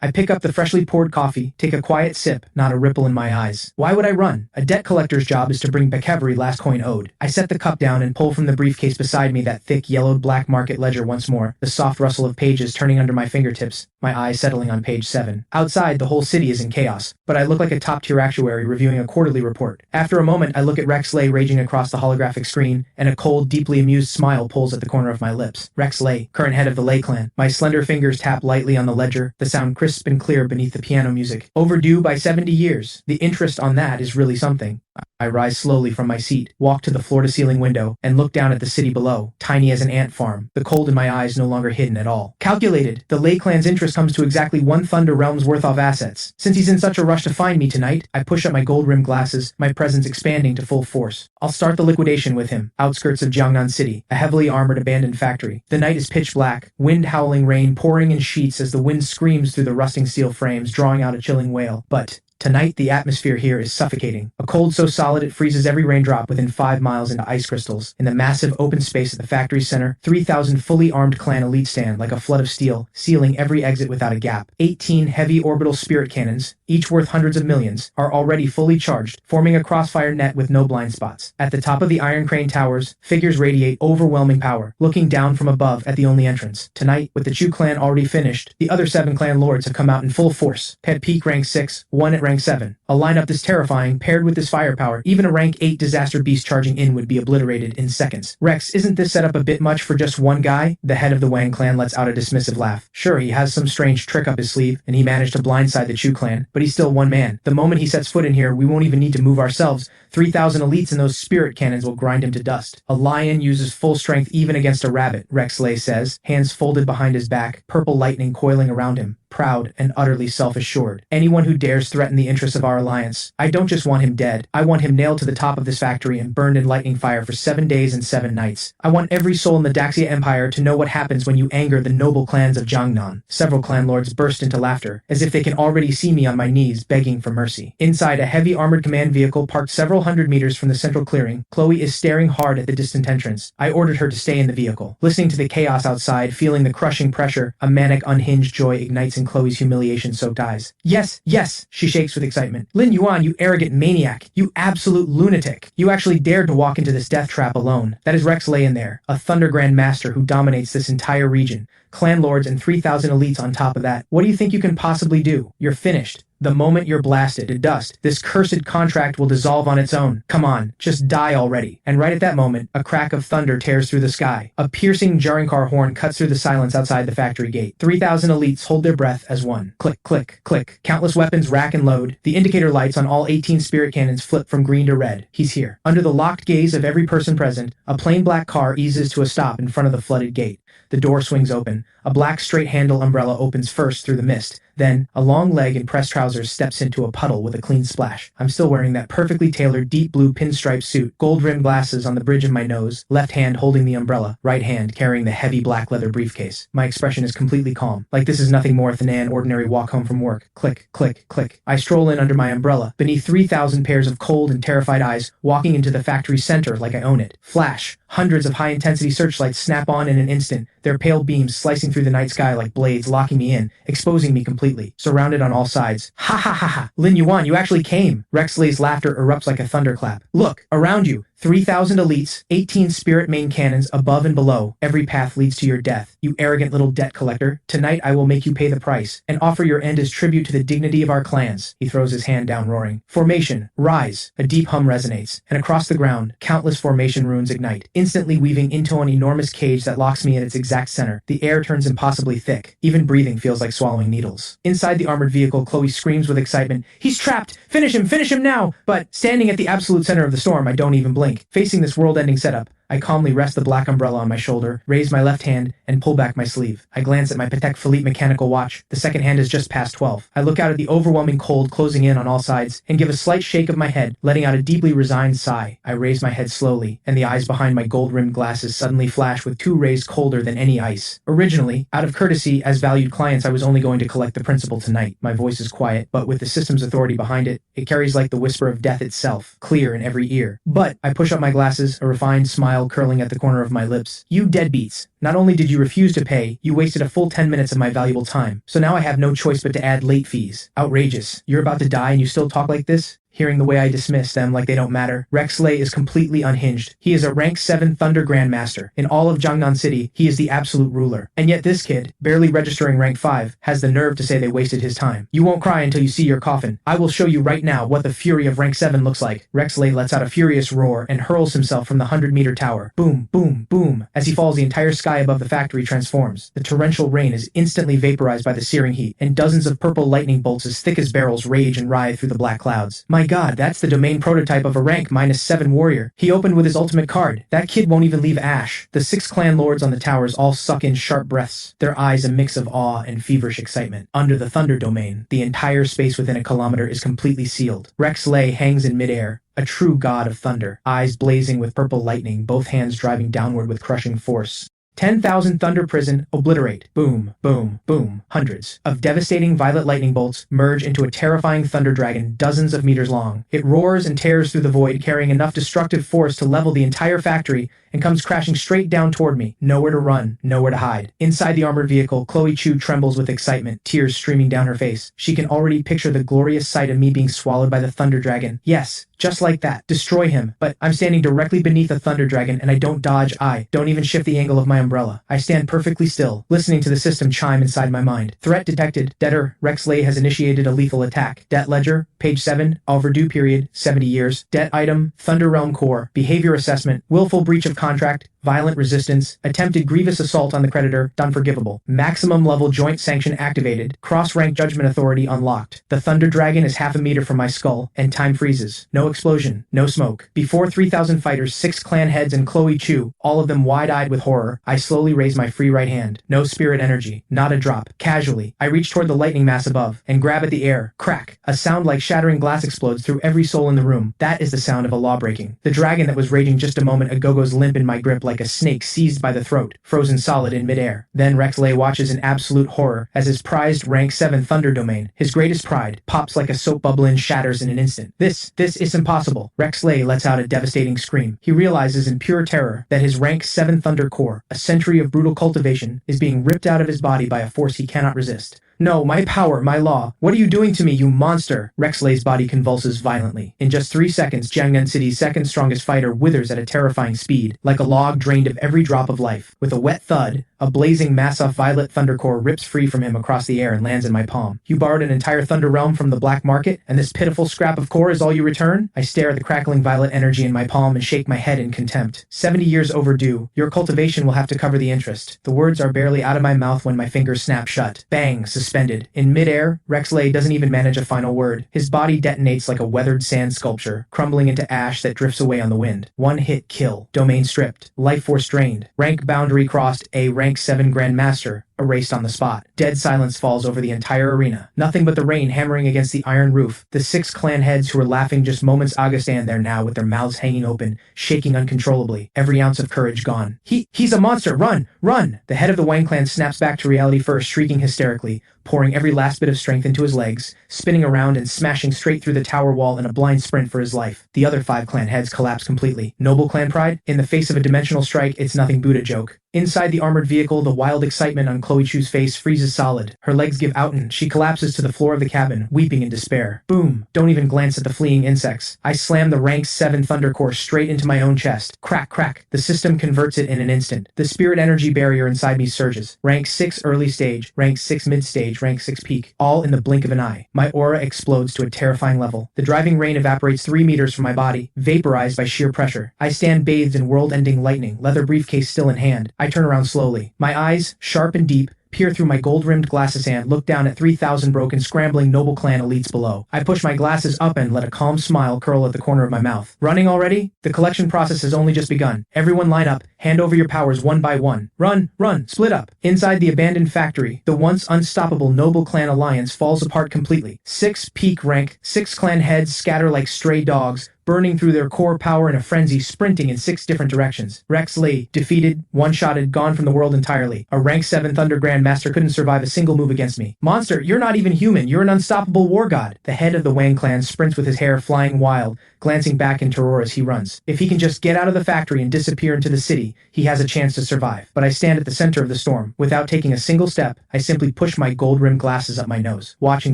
I pick up the freshly poured coffee, take a quiet sip, not a ripple in my eyes. Why would I run? A debt collector's job is to bring back every last coin owed. I set the cup down and pull from the briefcase beside me that thick yellowed black market ledger once more, the soft rustle of pages turning under my fingertips, my eyes settling on page 7. Outside, the whole city is in chaos, but I look like a top-tier actuary reviewing a quarterly report. After a moment, I look at Rex Lay raging across the holographic screen, and a cold, deeply amused smile pulls at the corner of my lips. Rex Lay, current head of the Lay clan. My slender fingers tap lightly on the ledger, the sound crisp and clear beneath the piano music. Overdue by 70 years. The interest on that is really something. I rise slowly from my seat, walk to the floor-to-ceiling window, and look down at the city below, tiny as an ant farm, the cold in my eyes no longer hidden at all. Calculated, the Lay clan's interest comes to exactly 1 Thunder Realm's worth of assets. Since he's in such a rush to find me tonight, I push up my gold-rimmed glasses, my presence expanding to full force. I'll start the liquidation with him, outskirts of Jiangnan City, a heavily armored abandoned factory. The night is pitch black, wind howling, rain pouring in sheets as the wind screams through the rusting steel frames, drawing out a chilling wail. But tonight, the atmosphere here is suffocating. A cold so solid it freezes every raindrop within 5 miles into ice crystals. In the massive open space at the factory center, 3,000 fully armed clan elite stand like a flood of steel, sealing every exit without a gap. 18 heavy orbital spirit cannons, each worth hundreds of millions, are already fully charged, forming a crossfire net with no blind spots. At the top of the Iron Crane towers, figures radiate overwhelming power, looking down from above at the only entrance. Tonight, with the Chu clan already finished, the other 7 clan lords have come out in full force. Pet Peak rank 6, 1 at rank 7. A lineup this terrifying, paired with this firepower, even a rank 8 disaster beast charging in would be obliterated in seconds. Rex, isn't this setup a bit much for just one guy? The head of the Wang clan lets out a dismissive laugh. Sure, he has some strange trick up his sleeve, and he managed to blindside the Chu clan, but he's still one man. The moment he sets foot in here, we won't even need to move ourselves. 3,000 elites and those spirit cannons will grind him to dust. A lion uses full strength even against a rabbit, Rex Lay says, hands folded behind his back, purple lightning coiling around him. Proud and utterly self-assured. Anyone who dares threaten the interests of our alliance, I don't just want him dead, I want him nailed to the top of this factory and burned in lightning fire for 7 days and 7 nights. I want every soul in the Daxia Empire to know what happens when you anger the noble clans of Jiangnan. Several clan lords burst into laughter, as if they can already see me on my knees begging for mercy. Inside a heavy armored command vehicle parked several hundred meters from the central clearing, Chloe is staring hard at the distant entrance. I ordered her to stay in the vehicle. Listening to the chaos outside, feeling the crushing pressure, a manic unhinged joy ignites in Chloe's humiliation-soaked eyes. Yes, yes, she shakes with excitement. Lin Yuan, you arrogant maniac. You absolute lunatic. You actually dared to walk into this death trap alone. That is Rex Lay in there, a Thunder Grand Master who dominates this entire region. Clan lords and 3,000 elites on top of that. What do you think you can possibly do? You're finished. The moment you're blasted to dust, this cursed contract will dissolve on its own. Come on, just die already. And right at that moment, a crack of thunder tears through the sky. A piercing, jarring car horn cuts through the silence outside the factory gate. 3,000 elites hold their breath as one. Click, click, click. Countless weapons rack and load. The indicator lights on all 18 spirit cannons flip from green to red. He's here. Under the locked gaze of every person present, a plain black car eases to a stop in front of the flooded gate. The door swings open. A black straight-handle umbrella opens first through the mist. Then, a long leg in pressed trousers steps into a puddle with a clean splash. I'm still wearing that perfectly tailored deep blue pinstripe suit, gold-rimmed glasses on the bridge of my nose, left hand holding the umbrella, right hand carrying the heavy black leather briefcase. My expression is completely calm, like this is nothing more than an ordinary walk home from work. Click, click, click. I stroll in under my umbrella, beneath 3,000 pairs of cold and terrified eyes, walking into the factory's center like I own it. Flash. Hundreds of high-intensity searchlights snap on in an instant, their pale beams slicing through the night sky like blades, locking me in, exposing me completely, surrounded on all sides. Ha ha ha ha! Lin Yuan, you actually came! Rex Lay's laughter erupts like a thunderclap. Look, around you! 3,000 elites, 18 spirit main cannons above and below. Every path leads to your death. You arrogant little debt collector. Tonight I will make you pay the price, and offer your end as tribute to the dignity of our clans. He throws his hand down, roaring. Formation, rise. A deep hum resonates, and across the ground, countless formation runes ignite, instantly weaving into an enormous cage that locks me at its exact center. The air turns impossibly thick. Even breathing feels like swallowing needles. Inside the armored vehicle, Chloe screams with excitement. He's trapped! Finish him now! But, standing at the absolute center of the storm, I don't even blink. Facing this world-ending setup, I calmly rest the black umbrella on my shoulder, raise my left hand, and pull back my sleeve. I glance at my Patek Philippe mechanical watch. The second hand is just past 12. I look out at the overwhelming cold closing in on all sides, and give a slight shake of my head, letting out a deeply resigned sigh. I raise my head slowly, and the eyes behind my gold-rimmed glasses suddenly flash with 2 rays colder than any ice. Originally, out of courtesy as valued clients, I was only going to collect the principal tonight. My voice is quiet, but with the system's authority behind it, it carries like the whisper of death itself, clear in every ear. But I push up my glasses, a refined smile curling at the corner of my lips. You deadbeats. Not only did you refuse to pay, you wasted a full 10 minutes of my valuable time. So now I have no choice but to add late fees. Outrageous. You're about to die and you still talk like this? Hearing the way I dismiss them like they don't matter, Rex Lay is completely unhinged. He is a rank 7 Thunder Grandmaster. In all of Jiangnan City, he is the absolute ruler. And yet this kid, barely registering rank 5, has the nerve to say they wasted his time. You won't cry until you see your coffin. I will show you right now what the fury of rank 7 looks like. Rex Lay lets out a furious roar and hurls himself from the 100-meter tower. Boom, boom, boom. As he falls, the entire sky above the factory transforms. The torrential rain is instantly vaporized by the searing heat, and dozens of purple lightning bolts as thick as barrels rage and writhe through the black clouds. My god, that's the domain prototype of a rank -7 warrior. He opened with his ultimate card. That kid won't even leave Ash. The 6 clan lords on the towers all suck in sharp breaths, their eyes a mix of awe and feverish excitement. Under the Thunder domain, the entire space within a kilometer is completely sealed. Rex Lay hangs in midair, a true god of thunder, eyes blazing with purple lightning, both hands driving downward with crushing force. 10,000 Thunder Prison, obliterate. Boom, boom, boom. Hundreds of devastating violet lightning bolts merge into a terrifying thunder dragon dozens of meters long. It roars and tears through the void, carrying enough destructive force to level the entire factory, and comes crashing straight down toward me. Nowhere to run, nowhere to hide. Inside the armored vehicle, Chloe Chu trembles with excitement, tears streaming down her face. She can already picture the glorious sight of me being swallowed by the thunder dragon. Yes, just like that. Destroy him. But I'm standing directly beneath a thunder dragon, and I don't dodge. I don't even shift the angle of my umbrella. I stand perfectly still, listening to the system chime inside my mind. Threat detected. Debtor, Rex Lay has initiated a lethal attack. Debt ledger, page 7, overdue period, 70 years. Debt item, Thunder Realm Core. Behavior assessment, willful breach of contract, violent resistance, attempted grievous assault on the creditor, unforgivable. Maximum level joint sanction activated, cross-rank judgment authority unlocked. The Thunder Dragon is half a meter from my skull, and time freezes. No explosion, no smoke. Before 3,000 fighters, 6 clan heads and Chloe Chu, all of them wide-eyed with horror, I slowly raise my free right hand. No spirit energy, not a drop. Casually, I reach toward the lightning mass above, and grab at the air. Crack. A sound like shattering glass explodes through every soul in the room. That is the sound of a law breaking. The dragon that was raging just a moment ago goes limp in my grip like a snake seized by the throat, frozen solid in midair. Then Rex Lay watches in absolute horror as his prized rank 7 Thunder domain, his greatest pride, pops like a soap bubble and shatters in an instant. This is impossible. Rex Lay lets out a devastating scream. He realizes in pure terror that his rank 7 Thunder core, a century of brutal cultivation, is being ripped out of his body by a force he cannot resist. No, my power, my law. What are you doing to me, you monster? Rexley's body convulses violently. In just 3 seconds, Jiangnan City's second strongest fighter withers at a terrifying speed, like a log drained of every drop of life. With a wet thud, a blazing mass of violet thunder core rips free from him across the air and lands in my palm. You borrowed an entire thunder realm from the black market, and this pitiful scrap of core is all you return? I stare at the crackling violet energy in my palm and shake my head in contempt. 70 years overdue. Your cultivation will have to cover the interest. The words are barely out of my mouth when my fingers snap shut. Bang, suspended. In midair, Rexley doesn't even manage a final word. His body detonates like a weathered sand sculpture, crumbling into ash that drifts away on the wind. One hit kill. Domain stripped. Life force drained. Rank boundary crossed. A rank 7 Grandmaster erased on the spot. Dead silence falls over the entire arena. Nothing but the rain hammering against the iron roof. The 6 clan heads who were laughing just moments ago stand there now with their mouths hanging open, shaking uncontrollably, every ounce of courage gone. He's a monster! Run! Run! The head of the Wang clan snaps back to reality first, shrieking hysterically, pouring every last bit of strength into his legs, spinning around and smashing straight through the tower wall in a blind sprint for his life. The other 5 clan heads collapse completely. Noble clan pride? In the face of a dimensional strike, it's nothing but a joke. Inside the armored vehicle, the wild excitement on Chloe Chu's face freezes solid. Her legs give out and she collapses to the floor of the cabin, weeping in despair. Boom! Don't even glance at the fleeing insects. I slam the rank 7 thunder core straight into my own chest. Crack, crack. The system converts it in an instant. The spirit energy barrier inside me surges. Rank 6 early stage, rank 6 mid stage, rank 6 peak. All in the blink of an eye. My aura explodes to a terrifying level. The driving rain evaporates 3 meters from my body, vaporized by sheer pressure. I stand bathed in world-ending lightning, leather briefcase still in hand. I turn around slowly. My eyes, sharp and deep, peer through my gold-rimmed glasses and look down at 3,000 broken, scrambling noble clan elites below. I push my glasses up and let a calm smile curl at the corner of my mouth. Running already? The collection process has only just begun. Everyone line up. Hand over your powers one by one. Run, run, split up. Inside the abandoned factory, the once unstoppable noble clan alliance falls apart completely. 6 peak rank, 6 clan heads scatter like stray dogs, burning through their core power in a frenzy, sprinting in 6 different directions. Rexley, defeated, one-shotted, gone from the world entirely. A rank 7 Thunder Grandmaster couldn't survive a single move against me. Monster, you're not even human. You're an unstoppable war god. The head of the Wang clan sprints with his hair flying wild, glancing back in terror as he runs. If he can just get out of the factory and disappear into the city, he has a chance to survive. But I stand at the center of the storm. Without taking a single step, I simply push my gold-rimmed glasses up my nose, watching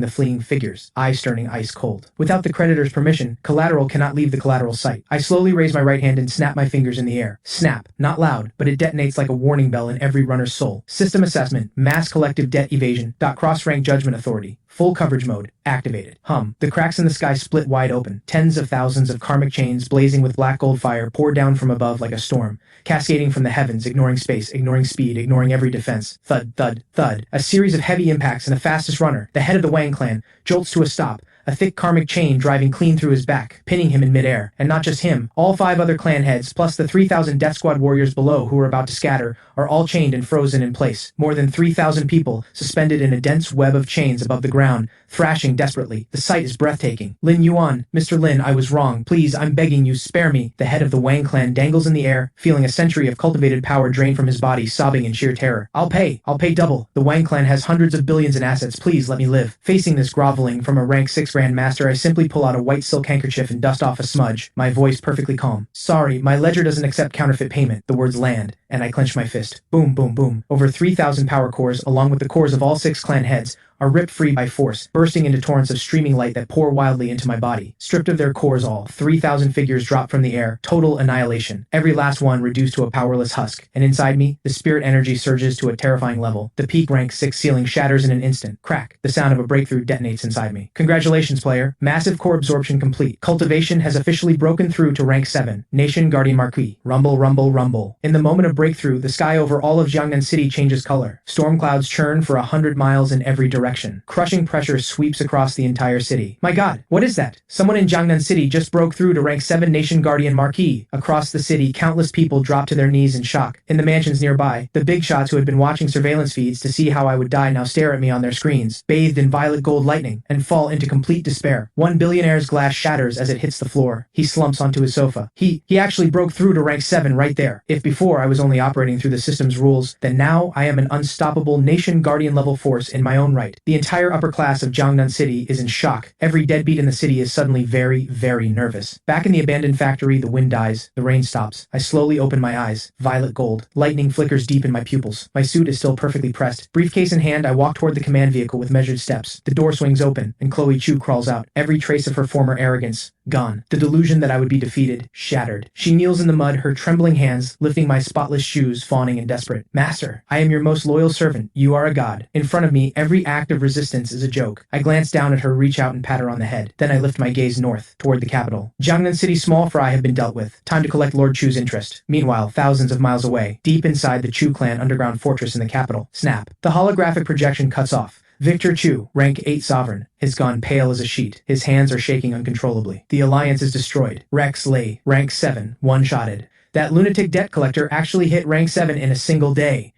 the fleeing figures, eyes turning ice cold. Without the creditor's permission, collateral cannot leave the collateral site. I slowly raise my right hand and snap my fingers in the air. Snap. Not loud, but it detonates like a warning bell in every runner's soul. System assessment. Mass collective debt evasion. Cross-rank judgment authority. Full coverage mode. Activated. Hum. The cracks in the sky split wide open. Tens of thousands of karmic chains blazing with black gold fire pour down from above like a storm, cascading from the heavens, ignoring space, ignoring speed, ignoring every defense. Thud, thud, thud. A series of heavy impacts and the fastest runner, the head of the Wang clan, jolts to a stop, a thick karmic chain driving clean through his back, pinning him in midair. And not just him, all 5 other clan heads, plus the 3,000 Death Squad warriors below who are about to scatter, are all chained and frozen in place. More than 3,000 people, suspended in a dense web of chains above the ground, thrashing desperately. The sight is breathtaking. Lin Yuan, Mr. Lin, I was wrong. Please, I'm begging you, spare me. The head of the Wang clan dangles in the air, feeling a century of cultivated power drain from his body, sobbing in sheer terror. I'll pay double. The Wang clan has hundreds of billions in assets. Please let me live. Facing this groveling from a rank 6 Grandmaster, I simply pull out a white silk handkerchief and dust off a smudge, my voice perfectly calm. Sorry, my ledger doesn't accept counterfeit payment. The words land, and I clench my fist. Boom, boom, boom. Over 3,000 power cores, along with the cores of all 6 clan heads, are ripped free by force, bursting into torrents of streaming light that pour wildly into my body. Stripped of their cores all, 3,000 figures drop from the air, total annihilation. Every last one reduced to a powerless husk. And inside me, the spirit energy surges to a terrifying level. The peak rank 6 ceiling shatters in an instant. Crack. The sound of a breakthrough detonates inside me. Congratulations, player. Massive core absorption complete. Cultivation has officially broken through to rank 7. Nation Guardian Marquis. Rumble, rumble, rumble. In the moment of breakthrough, the sky over all of Jiangnan City changes color. Storm clouds churn for 100 miles in every direction. Crushing pressure sweeps across the entire city. My god, what is that? Someone in Jiangnan City just broke through to rank 7 Nation Guardian Marquis. Across the city, countless people drop to their knees in shock. In the mansions nearby, the big shots who had been watching surveillance feeds to see how I would die now stare at me on their screens, bathed in violet gold lightning, and fall into complete despair. One billionaire's glass shatters as it hits the floor. He slumps onto his sofa. He actually broke through to rank 7 right there. If before I was only operating through the system's rules, then now I am an unstoppable Nation Guardian level force in my own right. it. The entire upper class of Jiangnan City is in shock. Every deadbeat in the city is suddenly very, very nervous. Back in the abandoned factory, the wind dies, the rain stops. I slowly open my eyes. Violet gold. Lightning flickers deep in my pupils. My suit is still perfectly pressed. Briefcase in hand, I walk toward the command vehicle with measured steps. The door swings open, and Chloe Chu crawls out. Every trace of her former arrogance gone. The delusion that I would be defeated, shattered. She kneels in the mud, her trembling hands lifting my spotless shoes, fawning and desperate. Master, I am your most loyal servant. You are a god. In front of me, every act of resistance is a joke. I glance down at her, reach out and pat her on the head. Then I lift my gaze north, toward the capital. Jiangnan City's small fry have been dealt with. Time to collect Lord Chu's interest. Meanwhile, thousands of miles away, deep inside the Chu clan underground fortress in the capital, snap. The holographic projection cuts off. Victor Chu, rank 8 sovereign, has gone pale as a sheet. His hands are shaking uncontrollably. The alliance is destroyed. Rex Lei, rank 7, one-shotted. That lunatic debt collector actually hit rank 7 in a single day.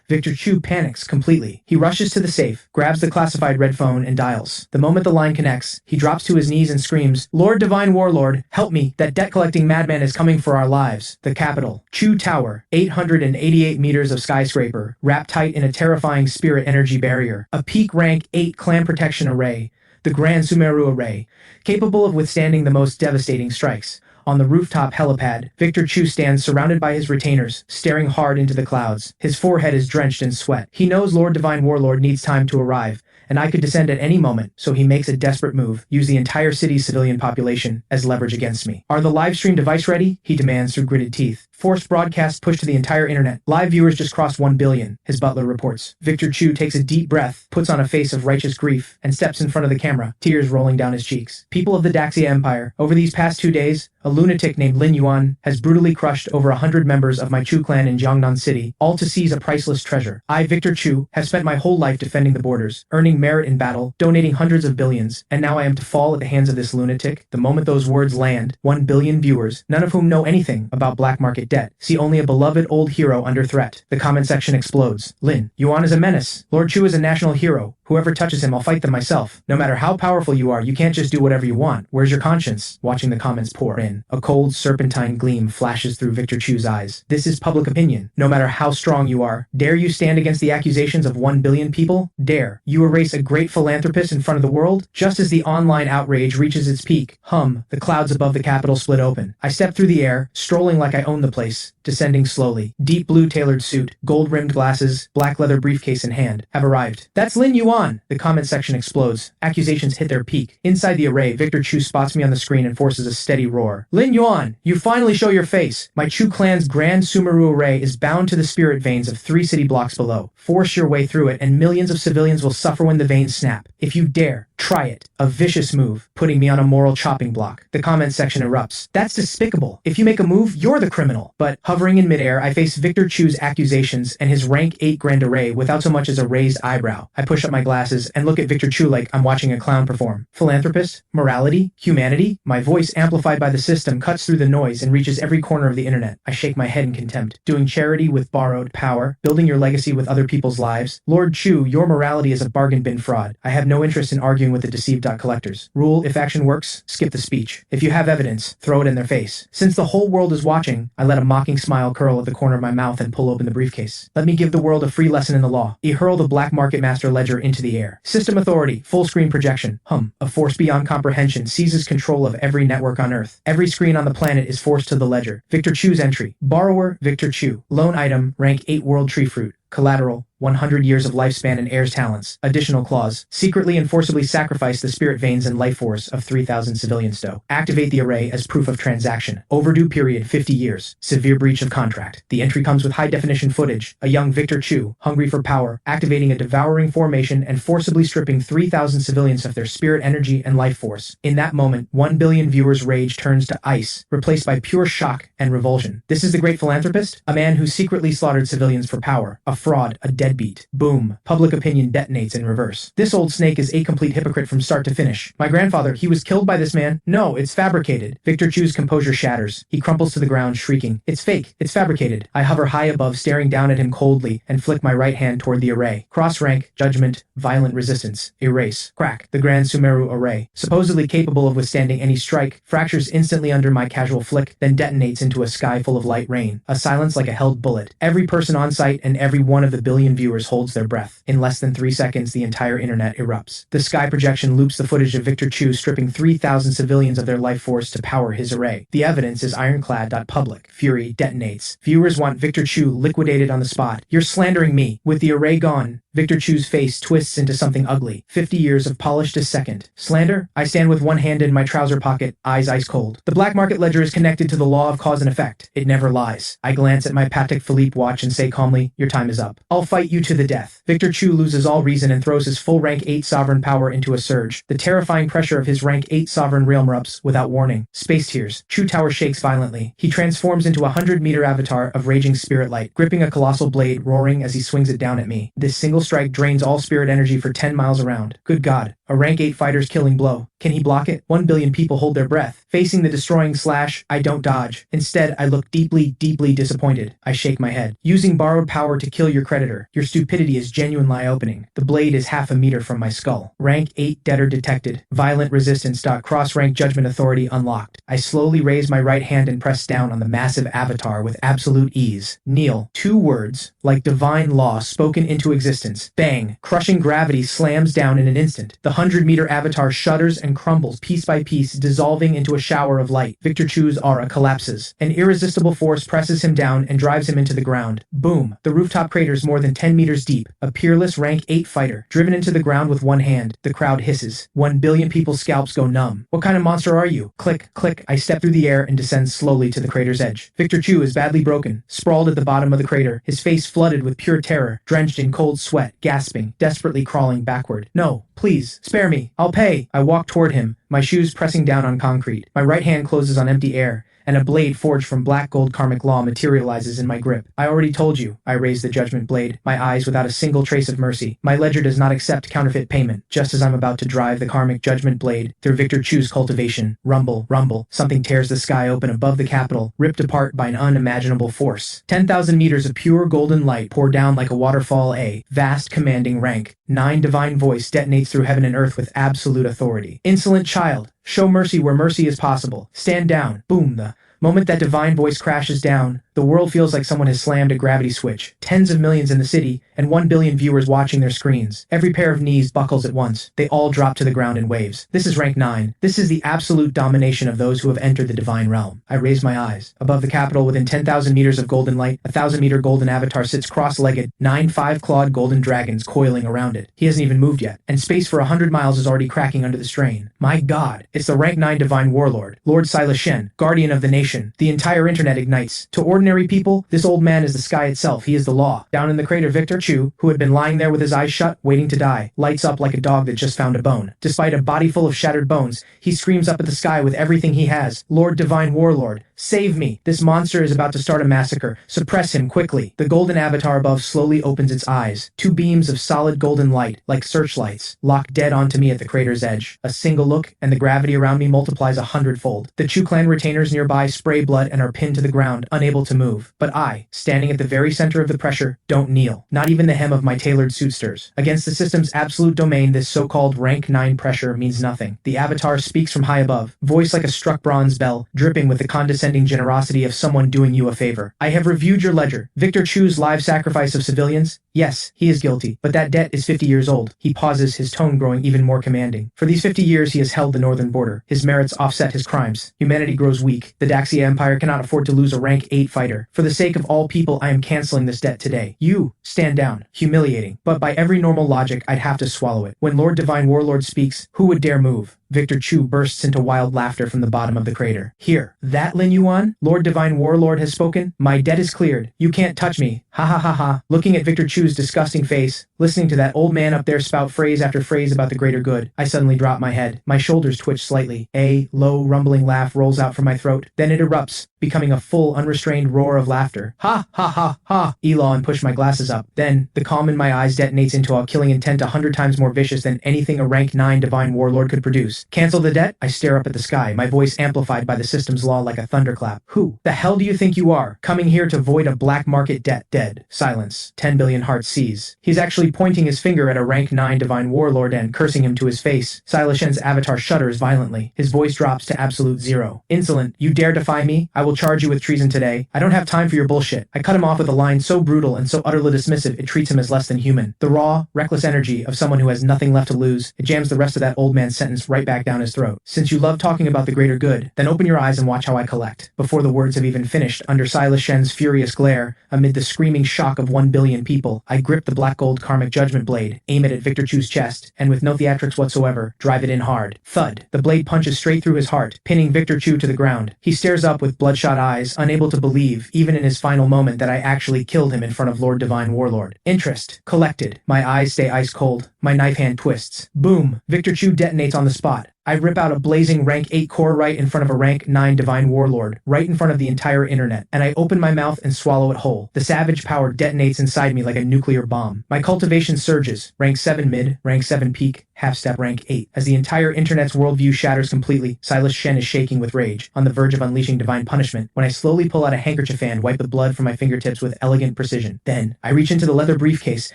Victor Chu panics completely. He rushes to the safe, grabs the classified red phone, and dials. The moment the line connects, he drops to his knees and screams, "Lord Divine Warlord, help me! That debt-collecting madman is coming for our lives." The capital. Chu Tower, 888 meters of skyscraper, wrapped tight in a terrifying spirit energy barrier. A peak rank 8 clan protection array. The Grand Sumeru Array, capable of withstanding the most devastating strikes. On the rooftop helipad, Victor Chu stands surrounded by his retainers, staring hard into the clouds. His forehead is drenched in sweat. He knows Lord Divine Warlord needs time to arrive, and I could descend at any moment, so he makes a desperate move, use the entire city's civilian population as leverage against me. "Are the live stream device ready?" he demands through gritted teeth. Forced broadcast pushed to the entire internet. Live viewers just crossed 1 billion, his butler reports. Victor Chu takes a deep breath, puts on a face of righteous grief, and steps in front of the camera, tears rolling down his cheeks. "People of the Daxia Empire, over these past 2 days, a lunatic named Lin Yuan has brutally crushed over 100 members of my Chu clan in Jiangnan City, all to seize a priceless treasure. I, Victor Chu, have spent my whole life defending the borders, earning merit in battle, donating hundreds of billions, and now I am to fall at the hands of this lunatic." The moment those words land, 1 billion viewers, none of whom know anything about black market debt, see only a beloved old hero under threat. The comment section explodes. "Lin Yuan is a menace. Lord Chu is a national hero. Whoever touches him, I'll fight them myself. No matter how powerful you are, you can't just do whatever you want. Where's your conscience?" Watching the comments pour in, a cold serpentine gleam flashes through Victor Chu's eyes. "This is public opinion. No matter how strong you are, dare you stand against the accusations of 1 billion people? Dare you erase a great philanthropist in front of the world?" Just as the online outrage reaches its peak, the clouds above the capital split open. I step through the air, strolling like I own the place, descending slowly. Deep blue tailored suit, gold-rimmed glasses, black leather briefcase in hand, have arrived. "That's Lin Yuan!" The comment section explodes. Accusations hit their peak. Inside the array, Victor Chu spots me on the screen and forces a steady roar. "Lin Yuan, you finally show your face! My Chu clan's Grand Sumeru Array is bound to the spirit veins of 3 city blocks below. Force your way through it, and millions of civilians will suffer when the veins snap. If you dare, try it." A vicious move, putting me on a moral chopping block. The comment section erupts. "That's despicable. If you make a move, you're the criminal." But hovering in midair, I face Victor Chu's accusations and his rank 8 grand array without so much as a raised eyebrow. I push up my glasses and look at Victor Chu like I'm watching a clown perform. Philanthropist? Morality? Humanity? My voice, amplified by the system, cuts through the noise and reaches every corner of the internet. I shake my head in contempt. Doing charity with borrowed power, building your legacy with other people's lives. Lord Chu, your morality is a bargain bin fraud. I have no interest in arguing with the deceived collectors. Rule: if action works, skip the speech. If you have evidence, throw it in their face. Since the whole world is watching, I let a mocking smile curl at the corner of my mouth and pull open the briefcase. "Let me give the world a free lesson in the law." I hurl the black market master ledger into the air. System authority, full screen projection. A force beyond comprehension seizes control of every network on Earth. Every screen on the planet is forced to the ledger. Victor Chu's entry. Borrower, Victor Chu. Loan item, rank 8 world tree fruit. Collateral, 100 years of lifespan and heirs talents. Additional clause: secretly and forcibly sacrifice the spirit veins and life force of 3,000 civilians. Activate the array as proof of transaction. Overdue period 50 years. Severe breach of contract. The entry comes with high-definition footage. A young Victor Chu, hungry for power, activating a devouring formation and forcibly stripping 3,000 civilians of their spirit energy and life force. In that moment, 1 billion viewers' rage turns to ice, replaced by pure shock and revulsion. This is the great philanthropist? A man who secretly slaughtered civilians for power. A fraud, a deadbeat. Boom. Public opinion detonates in reverse. This old snake is a complete hypocrite from start to finish. My grandfather, he was killed by this man. No, it's fabricated. Victor Chu's composure shatters. He crumples to the ground, shrieking, "It's fake. It's fabricated." I hover high above, staring down at him coldly, and flick my right hand toward the array. Cross rank, judgment, violent resistance. Erase. Crack. The Grand Sumeru Array, supposedly capable of withstanding any strike, fractures instantly under my casual flick, then detonates into a sky full of light rain. A silence like a held bullet. Every person on site and every one of the billion viewers holds their breath. In less than 3 seconds, the entire internet erupts. The sky projection loops the footage of Victor Chu stripping 3,000 civilians of their life force to power his array. The evidence is ironclad. Public fury detonates. Viewers want Victor Chu liquidated on the spot. You're slandering me. With the array gone, Victor Chu's face twists into something ugly. 50 years of polished a second. Slander? I stand with one hand in my trouser pocket, eyes ice cold. The black market ledger is connected to the law of cause and effect. It never lies. I glance at my Patek Philippe watch and say calmly, your time is up. I'll fight you to the death. Victor Chu loses all reason and throws his full rank 8 sovereign power into a surge. The terrifying pressure of his rank 8 sovereign realm erupts without warning. Space tears. Chu Tower shakes violently. He transforms into a 100-meter avatar of raging spirit light, gripping a colossal blade, roaring as he swings it down at me. This single strike drains all spirit energy for 10 miles around. Good God. A rank 8 fighter's killing blow. Can he block it? 1 billion people hold their breath. Facing the destroying slash, I don't dodge. Instead, I look deeply, deeply disappointed. I shake my head. Using borrowed power to kill your creditor. Your stupidity is genuinely eye-opening. The blade is half a meter from my skull. Rank 8 debtor detected. Violent resistance. Cross-rank judgment authority unlocked. I slowly raise my right hand and press down on the massive avatar with absolute ease. Kneel. 2 words, like divine law spoken into existence. Bang. Crushing gravity slams down in an instant. The 100-meter avatar shudders and crumbles piece by piece, dissolving into a shower of light. Victor Chu's aura collapses. An irresistible force presses him down and drives him into the ground. Boom. The rooftop crater's more than 10 meters deep. A peerless rank 8 fighter, driven into the ground with one hand. The crowd hisses. 1 billion people's scalps go numb. What kind of monster are you? Click, click. I step through the air and descend slowly to the crater's edge. Victor Chu is badly broken, sprawled at the bottom of the crater, his face flooded with pure terror, drenched in cold sweat, gasping, desperately crawling backward. No, please, spare me. I'll pay. I walk toward him, my shoes pressing down on concrete. My right hand closes on empty air, and a blade forged from black gold karmic law materializes in my grip. I already told you. I raise the judgment blade, my eyes without a single trace of mercy. My ledger does not accept counterfeit payment. Just as I'm about to drive the karmic judgment blade through Victor Chu's cultivation, rumble, rumble, something tears the sky open above the capital, ripped apart by an unimaginable force. 10,000 meters of pure golden light pour down like a waterfall. A vast commanding rank 9 divine voice detonates through heaven and earth with absolute authority. Insolent child, show mercy where mercy is possible. Stand down. Boom. The moment that divine voice crashes down, the world feels like someone has slammed a gravity switch. Tens of millions in the city, and 1 billion viewers watching their screens. Every pair of knees buckles at once. They all drop to the ground in waves. This is rank 9. This is the absolute domination of those who have entered the divine realm. I raise my eyes. Above the capital, within 10,000 meters of golden light, a 1,000-meter golden avatar sits cross-legged, 9 5-clawed golden dragons coiling around it. He hasn't even moved yet, and space for 100 miles is already cracking under the strain. My God, it's the rank 9 divine warlord, Lord Silas Shen, guardian of the nation. The entire internet ignites. To ordinary people, this old man is the sky itself. He is the law. Down in the crater, Victor Chu, who had been lying there with his eyes shut, waiting to die, lights up like a dog that just found a bone. Despite a body full of shattered bones, he screams up at the sky with everything he has. Lord Divine Warlord, save me. This monster is about to start a massacre. Suppress him quickly. The golden avatar above slowly opens its eyes. 2 beams of solid golden light, like searchlights, lock dead onto me at the crater's edge. A single look, and the gravity around me multiplies 100-fold. The Chu clan retainers nearby spray blood and are pinned to the ground, unable to move. But I, standing at the very center of the pressure, don't kneel. Not even the hem of my tailored suit stirs. Against the system's absolute domain, this so-called rank 9 pressure means nothing. The avatar speaks from high above, voice like a struck bronze bell, dripping with the condescending generosity of someone doing you a favor. I have reviewed your ledger. Victor Chu's live sacrifice of civilians? Yes, he is guilty, but that debt is 50 years old. He pauses, his tone growing even more commanding. For these 50 years he has held the northern border. His merits offset his crimes. Humanity grows weak. The Daxia Empire cannot afford to lose a rank 8 fighter. For the sake of all people, I am canceling this debt today. You, stand down. Humiliating. But by every normal logic, I'd have to swallow it. When Lord Divine Warlord speaks, who would dare move? Victor Chu bursts into wild laughter from the bottom of the crater. Here, that Lin Yuan? Lord Divine Warlord has spoken? My debt is cleared. You can't touch me. Ha ha ha ha. Looking at Victor Chu's disgusting face, listening to that old man up there spout phrase after phrase about the greater good, I suddenly drop my head. My shoulders twitch slightly. A low, rumbling laugh rolls out from my throat. Then it erupts, becoming a full, unrestrained roar of laughter. Ha ha ha ha. Elon pushed my glasses up. Then, the calm in my eyes detonates into a killing intent 100 times more vicious than anything a rank 9 Divine Warlord could produce. Cancel the debt? I stare up at the sky, my voice amplified by the system's law like a thunderclap. Who the hell do you think you are, coming here to void a black market debt? Dead. Silence. 10 billion hearts heart sees. He's actually pointing his finger at a rank 9 divine warlord and cursing him to his face. Silas Shen's avatar shudders violently. His voice drops to absolute zero. Insolent, you dare defy me? I will charge you with treason today. I don't have time for your bullshit. I cut him off with a line so brutal and so utterly dismissive it treats him as less than human. The raw, reckless energy of someone who has nothing left to lose, it jams the rest of that old man's sentence right back down his throat. Since you love talking about the greater good, then open your eyes and watch how I collect. Before the words have even finished, under Silas Shen's furious glare, amid the screaming shock of 1 billion people, I grip the black gold karmic judgment blade, aim it at Victor Chu's chest, and with no theatrics whatsoever, drive it in hard. Thud. The blade punches straight through his heart, pinning Victor Chu to the ground. He stares up with bloodshot eyes, unable to believe, even in his final moment, that I actually killed him in front of Lord Divine Warlord. Interest. Collected. My eyes stay ice cold. My knife hand twists. Boom. Victor Chu detonates on the spot. I rip out a blazing rank 8 core right in front of a rank 9 divine warlord, right in front of the entire internet, and I open my mouth and swallow it whole. The savage power detonates inside me like a nuclear bomb. My cultivation surges, rank 7 mid, rank 7 peak, half step rank 8. As the entire internet's worldview shatters completely, Silas Shen is shaking with rage, on the verge of unleashing divine punishment, when I slowly pull out a handkerchief and wipe the blood from my fingertips with elegant precision. Then, I reach into the leather briefcase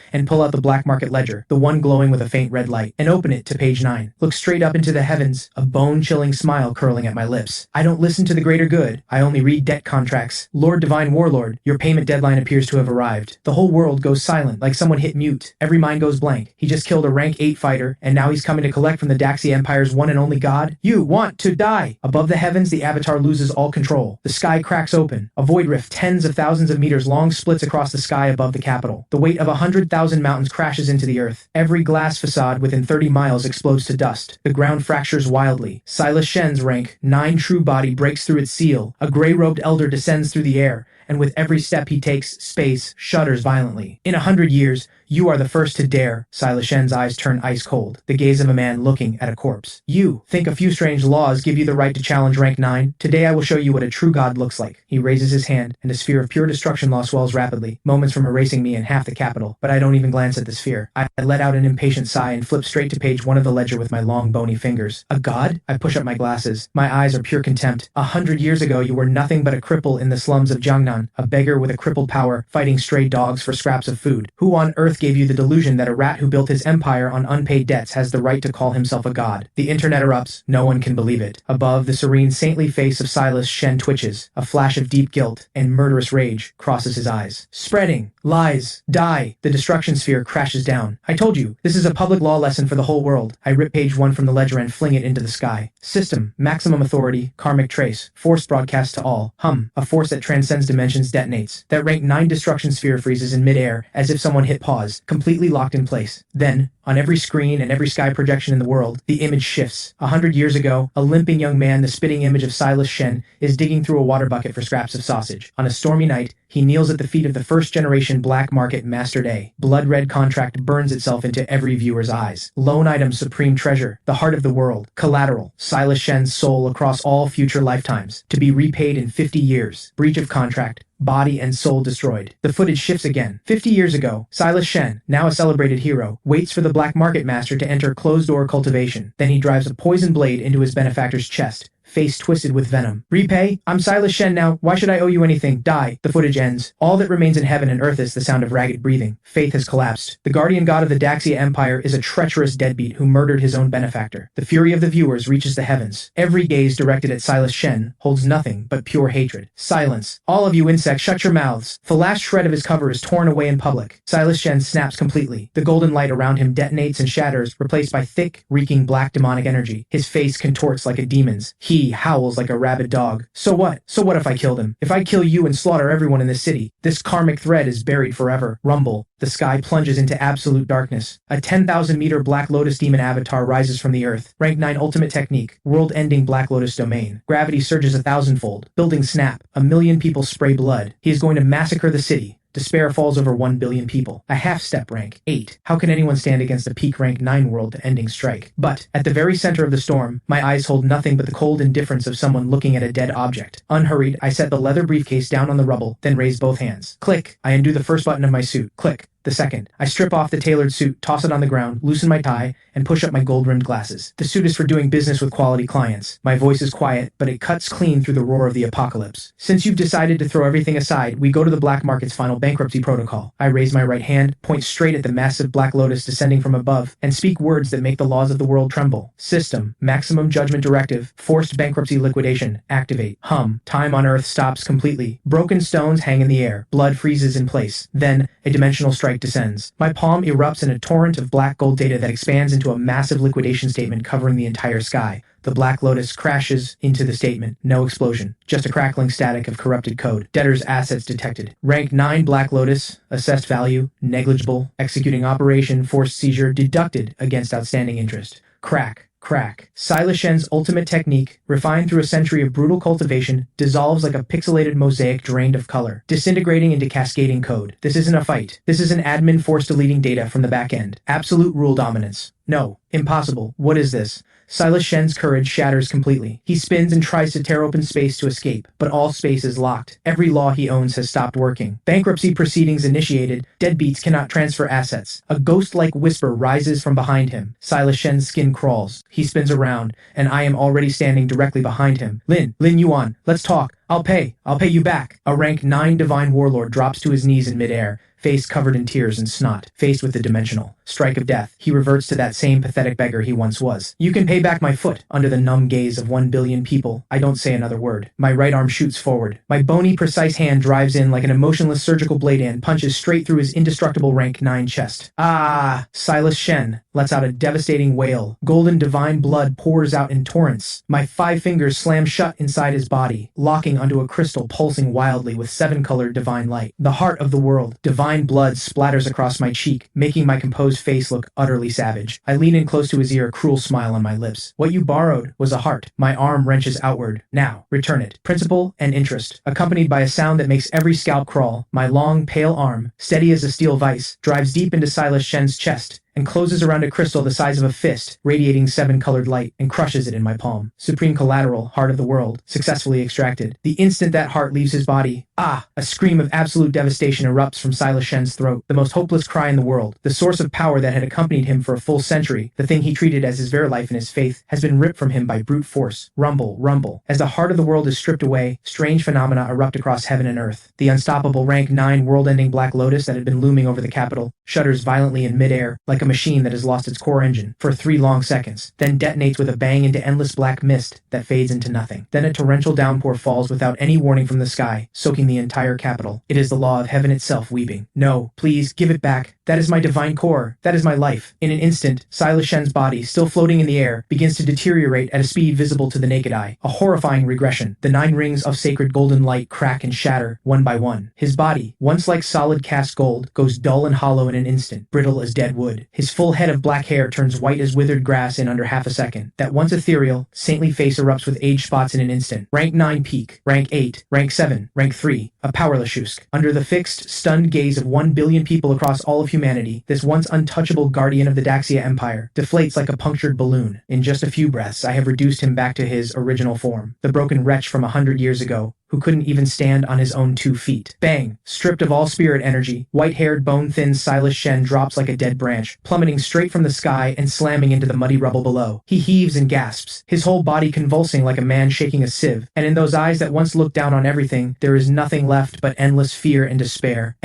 and pull out the black market ledger, the one glowing with a faint red light, and open it to page 9. Look straight up into the heavens, a bone-chilling smile curling at my lips. I don't listen to the greater good, I only read debt contracts. Lord Divine Warlord, your payment deadline appears to have arrived. The whole world goes silent, like someone hit mute. Every mind goes blank. He just killed a rank 8 fighter, and now he's coming to collect from the Daxia Empire's one and only god? You want to die! Above the heavens, the avatar loses all control. The sky cracks open. A void rift tens of thousands of meters long splits across the sky above the capital. The weight of 100,000 mountains crashes into the earth. Every glass facade within 30 miles explodes to dust. The ground fractures wildly. Silas Shen's rank 9 true body breaks through its seal. A gray-robed elder descends through the air, and with every step he takes, space shudders violently. In 100 years, you are the first to dare. Silas Shen's eyes turn ice cold, the gaze of a man looking at a corpse. You think a few strange laws give you the right to challenge rank 9? Today I will show you what a true god looks like. He raises his hand, and a sphere of pure destruction law swells rapidly, moments from erasing me in half the capital. But I don't even glance at the sphere. I let out an impatient sigh and flip straight to page 1 of the ledger with my long bony fingers. A god? I push up my glasses. My eyes are pure contempt. 100 years ago you were nothing but a cripple in the slums of Jiangnan, a beggar with a crippled power, fighting stray dogs for scraps of food. Who on earth gave you the delusion that a rat who built his empire on unpaid debts has the right to call himself a god? The internet erupts. No one can believe it. Above, the serene, saintly face of Silas Shen twitches. A flash of deep guilt and murderous rage crosses his eyes. Spreading. Lies. Die. The destruction sphere crashes down. I told you, this is a public law lesson for the whole world. I rip page 1 from the ledger and fling it into the sky. System. Maximum authority. Karmic trace. Force broadcast to all. A force that transcends dimensions detonates. That rank 9 destruction sphere freezes in midair as if someone hit pause, completely locked in place. Then, on every screen and every sky projection in the world, the image shifts. 100 years ago, a limping young man, the spitting image of Silas Shen, is digging through a water bucket for scraps of sausage. On a stormy night, he kneels at the feet of the first-generation black market Master Day. Blood-red contract burns itself into every viewer's eyes. Lone item supreme treasure, the heart of the world. Collateral, Silas Shen's soul across all future lifetimes. To be repaid in 50 years. Breach of contract. Body and soul destroyed. The footage shifts again. 50 years ago, Silas Shen, now a celebrated hero, waits for the black market master to enter closed-door cultivation. Then he drives a poison blade into his benefactor's chest, face twisted with venom. Repay? I'm Silas Shen now. Why should I owe you anything? Die. The footage ends. All that remains in heaven and earth is the sound of ragged breathing. Faith has collapsed. The guardian god of the Daxia Empire is a treacherous deadbeat who murdered his own benefactor. The fury of the viewers reaches the heavens. Every gaze directed at Silas Shen holds nothing but pure hatred. Silence. All of you insects, shut your mouths. The last shred of his cover is torn away in public. Silas Shen snaps completely. The golden light around him detonates and shatters, replaced by thick, reeking black demonic energy. His face contorts like a demon's. He howls like a rabid dog. So what? So what if I killed him? If I kill you and slaughter everyone in this city, this karmic thread is buried forever. Rumble. The sky plunges into absolute darkness. A 10,000-meter Black Lotus demon avatar rises from the earth. Rank 9 ultimate technique. World-ending Black Lotus domain. Gravity surges 1,000-fold. Buildings snap. 1 million people spray blood. He is going to massacre the city. Despair falls over 1 billion people. A half-step rank 8. How can anyone stand against a peak rank 9 world to ending strike? But, at the very center of the storm, my eyes hold nothing but the cold indifference of someone looking at a dead object. Unhurried, I set the leather briefcase down on the rubble, then raise both hands. Click! I undo the first button of my suit. Click! The second, I strip off the tailored suit, toss it on the ground, loosen my tie, and push up my gold-rimmed glasses. The suit is for doing business with quality clients. My voice is quiet, but it cuts clean through the roar of the apocalypse. Since you've decided to throw everything aside, we go to the black market's final bankruptcy protocol. I raise my right hand, point straight at the massive black lotus descending from above, and speak words that make the laws of the world tremble. System, maximum judgment directive, forced bankruptcy liquidation, activate. Hum, time on Earth stops completely. Broken stones hang in the air. Blood freezes in place. Then, a dimensional strike descends. My palm erupts in a torrent of black gold data that expands into a massive liquidation statement covering the entire sky. The Black Lotus crashes into the statement. No explosion. Just a crackling static of corrupted code. Debtor's assets detected. Rank 9 Black Lotus. Assessed value. Negligible. Executing operation. Forced seizure. Deducted against outstanding interest. Crack. Crack. Silas Shen's ultimate technique, refined through a century of brutal cultivation, dissolves like a pixelated mosaic drained of color, disintegrating into cascading code. This isn't a fight. This is an admin force deleting data from the back end. Absolute rule dominance. No. Impossible. What is this? Silas Shen's courage shatters completely. He spins and tries to tear open space to escape, but all space is locked. Every law he owns has stopped working. Bankruptcy proceedings initiated. Deadbeats cannot transfer assets. A ghost-like whisper rises from behind him. Silas Shen's skin crawls. He spins around, and I am already standing directly behind him. Lin Yuan, let's talk. I'll pay you back. A rank 9 divine warlord drops to his knees in midair, face covered in tears and snot. Faced with the dimensional strike of death, he reverts to that same pathetic beggar he once was. You can pay back my foot. Under the numb gaze of 1 billion people, I don't say another word. My right arm shoots forward. My bony, precise hand drives in like an emotionless surgical blade and punches straight through his indestructible rank 9 chest. Ah! Silas Shen lets out a devastating wail. Golden divine blood pours out in torrents. My 5 fingers slam shut inside his body, locking onto a crystal pulsing wildly with 7-colored divine light. The heart of the world. Divine blood splatters across my cheek, making my composed face look utterly savage. I lean in close to his ear, a cruel smile on my lips. What you borrowed was a heart. My arm wrenches outward. Now, return it. Principal and interest, accompanied by a sound that makes every scalp crawl. My long, pale arm, steady as a steel vice, drives deep into Silas Shen's chest, and closes around a crystal the size of a fist, radiating 7-colored light, and crushes it in my palm. Supreme collateral, heart of the world, successfully extracted. The instant that heart leaves his body, a scream of absolute devastation erupts from Silas Shen's throat, the most hopeless cry in the world. The source of power that had accompanied him for a full century, the thing he treated as his very life and his faith, has been ripped from him by brute force. Rumble, rumble. As the heart of the world is stripped away, strange phenomena erupt across heaven and earth. The unstoppable rank 9 world-ending Black Lotus that had been looming over the capital shudders violently in midair, like a machine that has lost its core engine, for 3 long seconds, then detonates with a bang into endless black mist that fades into nothing. Then a torrential downpour falls without any warning from the sky, soaking the entire capital. It is the law of heaven itself weeping. No, please, give it back. That is my divine core. That is my life. In an instant, Silas Shen's body, still floating in the air, begins to deteriorate at a speed visible to the naked eye. A horrifying regression. The 9 rings of sacred golden light crack and shatter, one by one. His body, once like solid cast gold, goes dull and hollow in an instant, brittle as dead wood. His full head of black hair turns white as withered grass in under half a second. That once ethereal, saintly face erupts with age spots in an instant. Rank 9 peak. Rank 8. Rank 7. Rank 3. A powerless Shusk. Under the fixed, stunned gaze of 1 billion people across all of humanity, this once untouchable guardian of the Daxia Empire deflates like a punctured balloon. In just a few breaths, I have reduced him back to his original form, the broken wretch from 100 years ago, who couldn't even stand on his own 2 feet. Bang! Stripped of all spirit energy, white-haired, bone-thin Silas Shen drops like a dead branch, plummeting straight from the sky and slamming into the muddy rubble below. He heaves and gasps, his whole body convulsing like a man shaking a sieve, and in those eyes that once looked down on everything, there is nothing left but endless fear and despair.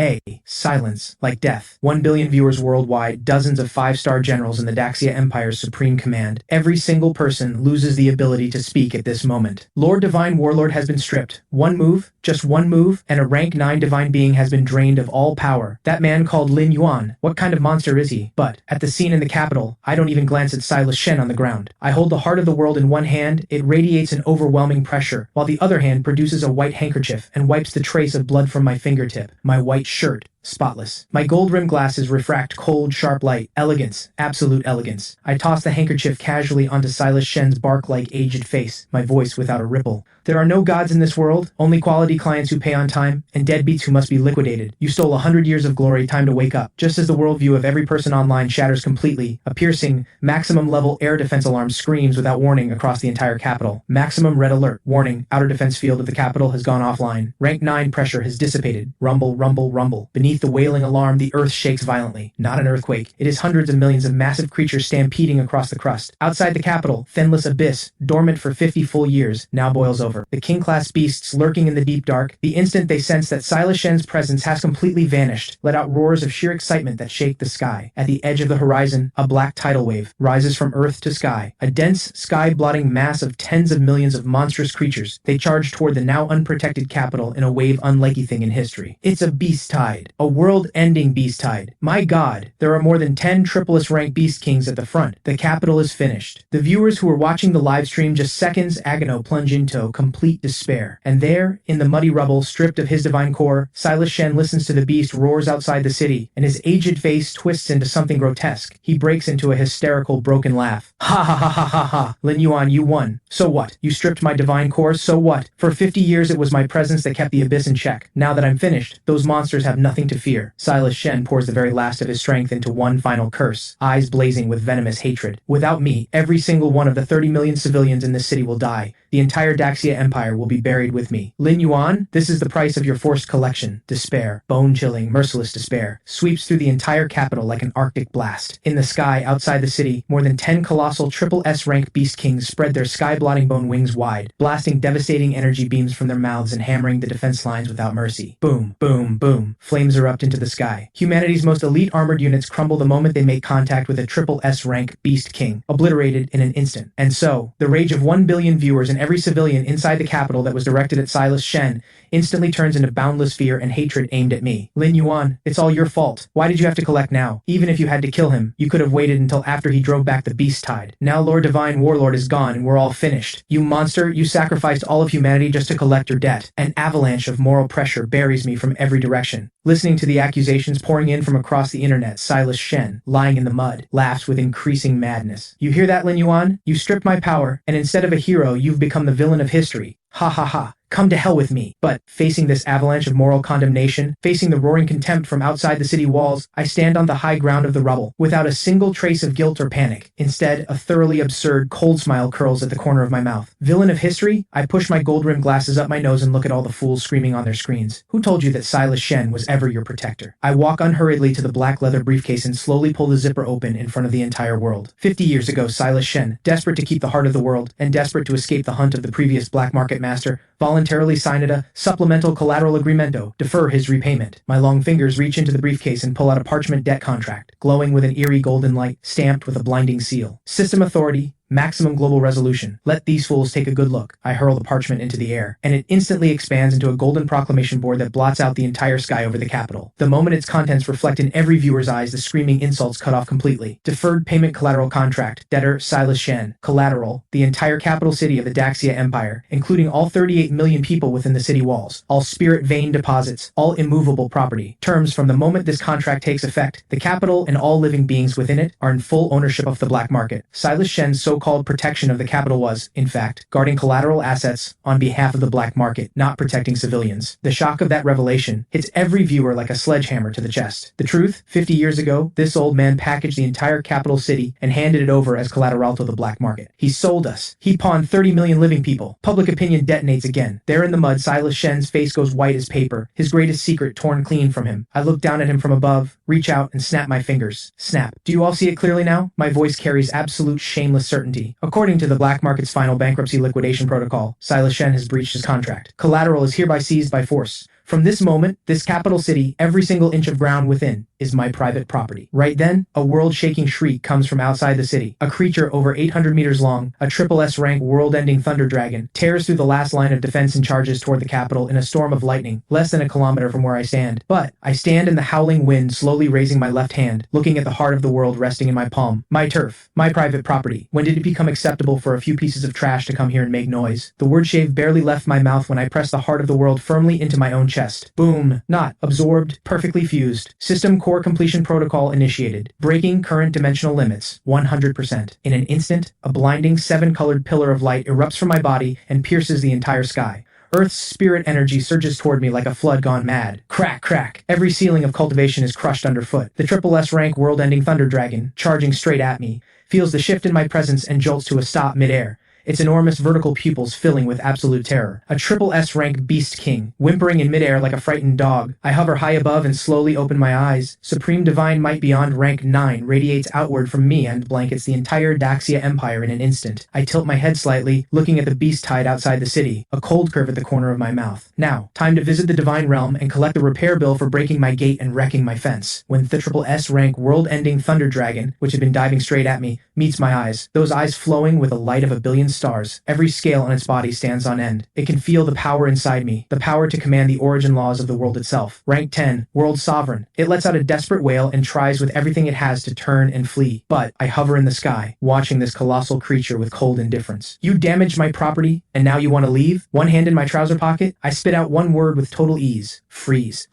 Silence, like death. 1 billion viewers worldwide, dozens of 5-star generals in the Daxia Empire's supreme command. Every single person loses the ability to speak at this moment. Lord Divine Warlord has been stripped. 1 move, just 1 move, and a rank 9 divine being has been drained of all power. That man called Lin Yuan, what kind of monster is he? But, at the scene in the capital, I don't even glance at Silas Shen on the ground. I hold the heart of the world in one hand, it radiates an overwhelming pressure, while the other hand produces a white handkerchief and wipes the trace of blood from my fingertip. My white shirt, spotless. My gold-rimmed glasses refract cold, sharp light. Elegance. Absolute elegance. I toss the handkerchief casually onto Silas Shen's bark-like aged face, my voice without a ripple. There are no gods in this world, only quality clients who pay on time, and deadbeats who must be liquidated. You stole 100 years of glory, time to wake up. Just as the worldview of every person online shatters completely, a piercing, maximum-level air defense alarm screams without warning across the entire capital. Maximum red alert. Warning, outer defense field of the capital has gone offline. Rank 9 pressure has dissipated. Rumble, rumble, rumble. Beneath Beneath the wailing alarm, the earth shakes violently. Not an earthquake. It is hundreds of millions of massive creatures stampeding across the crust. Outside the capital, Thinless abyss, dormant for 50 full years, now boils over. The king-class beasts lurking in the deep dark, the instant they sense that Silas Shen's presence has completely vanished, let out roars of sheer excitement that shake the sky. At the edge of the horizon, a black tidal wave rises from earth to sky, a dense, sky-blotting mass of tens of millions of monstrous creatures. They charge toward the now unprotected capital in a wave unlike anything in history. It's a beast tide. A world-ending beast tide. My god, there are more than 10 triple-S-ranked beast kings at the front. The capital is finished. The viewers who are watching the live stream just seconds ago plunge into complete despair. And there, in the muddy rubble, stripped of his divine core, Silas Shen listens to the beast roars outside the city, and his aged face twists into something grotesque. He breaks into a hysterical, broken laugh. Ha ha ha ha ha ha. Lin Yuan, you won. So what? You stripped my divine core, so what? For 50 years it was my presence that kept the abyss in check. Now that I'm finished, those monsters have nothing to fear. Silas Shen pours the very last of his strength into one final curse, eyes blazing with venomous hatred. Without me, every single one of the 30 million civilians in this city will die. The entire Daxia Empire will be buried with me. Lin Yuan, this is the price of your forced collection. Despair, bone-chilling, merciless despair, sweeps through the entire capital like an arctic blast. In the sky, outside the city, more than 10 colossal triple-S-ranked beast kings spread their sky-blotting bone wings wide, blasting devastating energy beams from their mouths and hammering the defense lines without mercy. Boom, boom, boom. Flames erupt into the sky. Humanity's most elite armored units crumble the moment they make contact with a triple-S-rank beast king, obliterated in an instant. And so, the rage of 1 billion viewers and every civilian inside the capital that was directed at Silas Shen instantly turns into boundless fear and hatred aimed at me. Lin Yuan, it's all your fault. Why did you have to collect now? Even if you had to kill him, you could have waited until after he drove back the beast tide. Now Lord Divine Warlord is gone and we're all finished. You monster, you sacrificed all of humanity just to collect your debt. An avalanche of moral pressure buries me from every direction. Listening to the accusations pouring in from across the internet, Silas Shen, lying in the mud, laughs with increasing madness. You hear that, Lin Yuan? You stripped my power, and instead of a hero, you've become the villain of history. Ha ha ha. Come to hell with me. But, facing this avalanche of moral condemnation, facing the roaring contempt from outside the city walls, I stand on the high ground of the rubble, without a single trace of guilt or panic. Instead, a thoroughly absurd, cold smile curls at the corner of my mouth. Villain of history? I push my gold-rimmed glasses up my nose and look at all the fools screaming on their screens. Who told you that Silas Shen was ever your protector? I walk unhurriedly to the black leather briefcase and slowly pull the zipper open in front of the entire world. 50 years ago, Silas Shen, desperate to keep the heart of the world, and desperate to escape the hunt of the previous black market master, voluntarily signed a supplemental collateral agreemento, defer his repayment. My long fingers reach into the briefcase and pull out a parchment debt contract, glowing with an eerie golden light, stamped with a blinding seal. System authority, maximum global resolution. Let these fools take a good look. I hurl the parchment into the air, and it instantly expands into a golden proclamation board that blots out the entire sky over the capital. The moment its contents reflect in every viewer's eyes, the screaming insults cut off completely. Deferred payment collateral contract. Debtor Silas Shen. Collateral. The entire capital city of the Daxia Empire, including all 38 million people within the city walls. All spirit vein deposits. All immovable property. Terms from the moment this contract takes effect. The capital and all living beings within it are in full ownership of the black market. Silas Shen's so-called protection of the capital was, in fact, guarding collateral assets on behalf of the black market, not protecting civilians. The shock of that revelation hits every viewer like a sledgehammer to the chest. The truth, 50 years ago, this old man packaged the entire capital city and handed it over as collateral to the black market. He sold us. He pawned 30 million living people. Public opinion detonates again. There in the mud, Silas Shen's face goes white as paper, his greatest secret torn clean from him. I look down at him from above, reach out, and snap my fingers. Snap. Do you all see it clearly now? My voice carries absolute shameless certainty. According to the black market's final bankruptcy liquidation protocol, Silas Shen has breached his contract. Collateral is hereby seized by force. From this moment, this capital city, every single inch of ground within, is my private property. Right then, a world-shaking shriek comes from outside the city. A creature over 800 meters long, a triple S rank world-ending thunder dragon, tears through the last line of defense and charges toward the capital in a storm of lightning, less than a kilometer from where I stand. But I stand in the howling wind, slowly raising my left hand, looking at the heart of the world resting in my palm. My turf, my private property. When did it become acceptable for a few pieces of trash to come here and make noise? The word shave barely left my mouth when I pressed the heart of the world firmly into my own chest. Boom. Not. Absorbed. Perfectly fused. System core completion protocol initiated. Breaking current dimensional limits. 100%. In an instant, a blinding 7-colored pillar of light erupts from my body and pierces the entire sky. Earth's spirit energy surges toward me like a flood gone mad. Crack, crack. Every ceiling of cultivation is crushed underfoot. The triple S rank world-ending thunder dragon, charging straight at me, feels the shift in my presence and jolts to a stop midair. its enormous vertical pupils filling with absolute terror. A triple S rank beast king, whimpering in midair like a frightened dog. I hover high above and slowly open my eyes. Supreme divine might beyond rank 9 radiates outward from me and blankets the entire Daxia Empire in an instant. I tilt my head slightly, looking at the beast hide outside the city, a cold curve at the corner of my mouth. Now, time to visit the divine realm and collect the repair bill for breaking my gate and wrecking my fence. When the triple S rank world-ending thunder dragon, which had been diving straight at me, meets my eyes, those eyes flowing with a light of a billion stars. Every scale on its body stands on end. It can feel the power inside me, the power to command the origin laws of the world itself. Rank 10, world sovereign. It lets out a desperate wail and tries with everything it has to turn and flee. But I hover in the sky, watching this colossal creature with cold indifference. You damaged my property, and now you want to leave? One hand in my trouser pocket, I spit out one word with total ease. Freeze.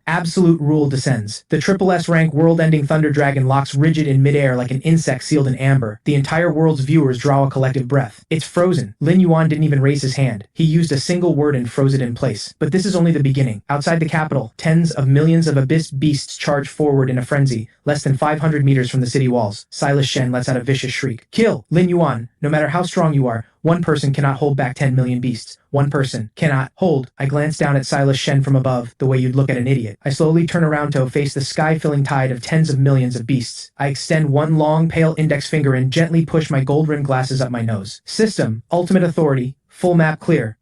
Absolute rule descends. The triple S rank world-ending thunder dragon locks rigid in midair like an insect sealed in amber. The entire world's viewers draw a collective breath. It's frozen. Lin Yuan didn't even raise his hand. He used a single word and froze it in place. But this is only the beginning. Outside the capital, tens of millions of abyss beasts charge forward in a frenzy, less than 500 meters from the city walls. Silas Shen lets out a vicious shriek. Kill! Lin Yuan, no matter how strong you are, one person cannot hold back 10 million beasts. One person cannot hold. I glance down at Silas Shen from above, the way you'd look at an idiot. I slowly turn around to face the sky-filling tide of tens of millions of beasts. I extend one long, pale index finger and gently push my gold-rimmed glasses up my nose. System, ultimate authority, full map clear.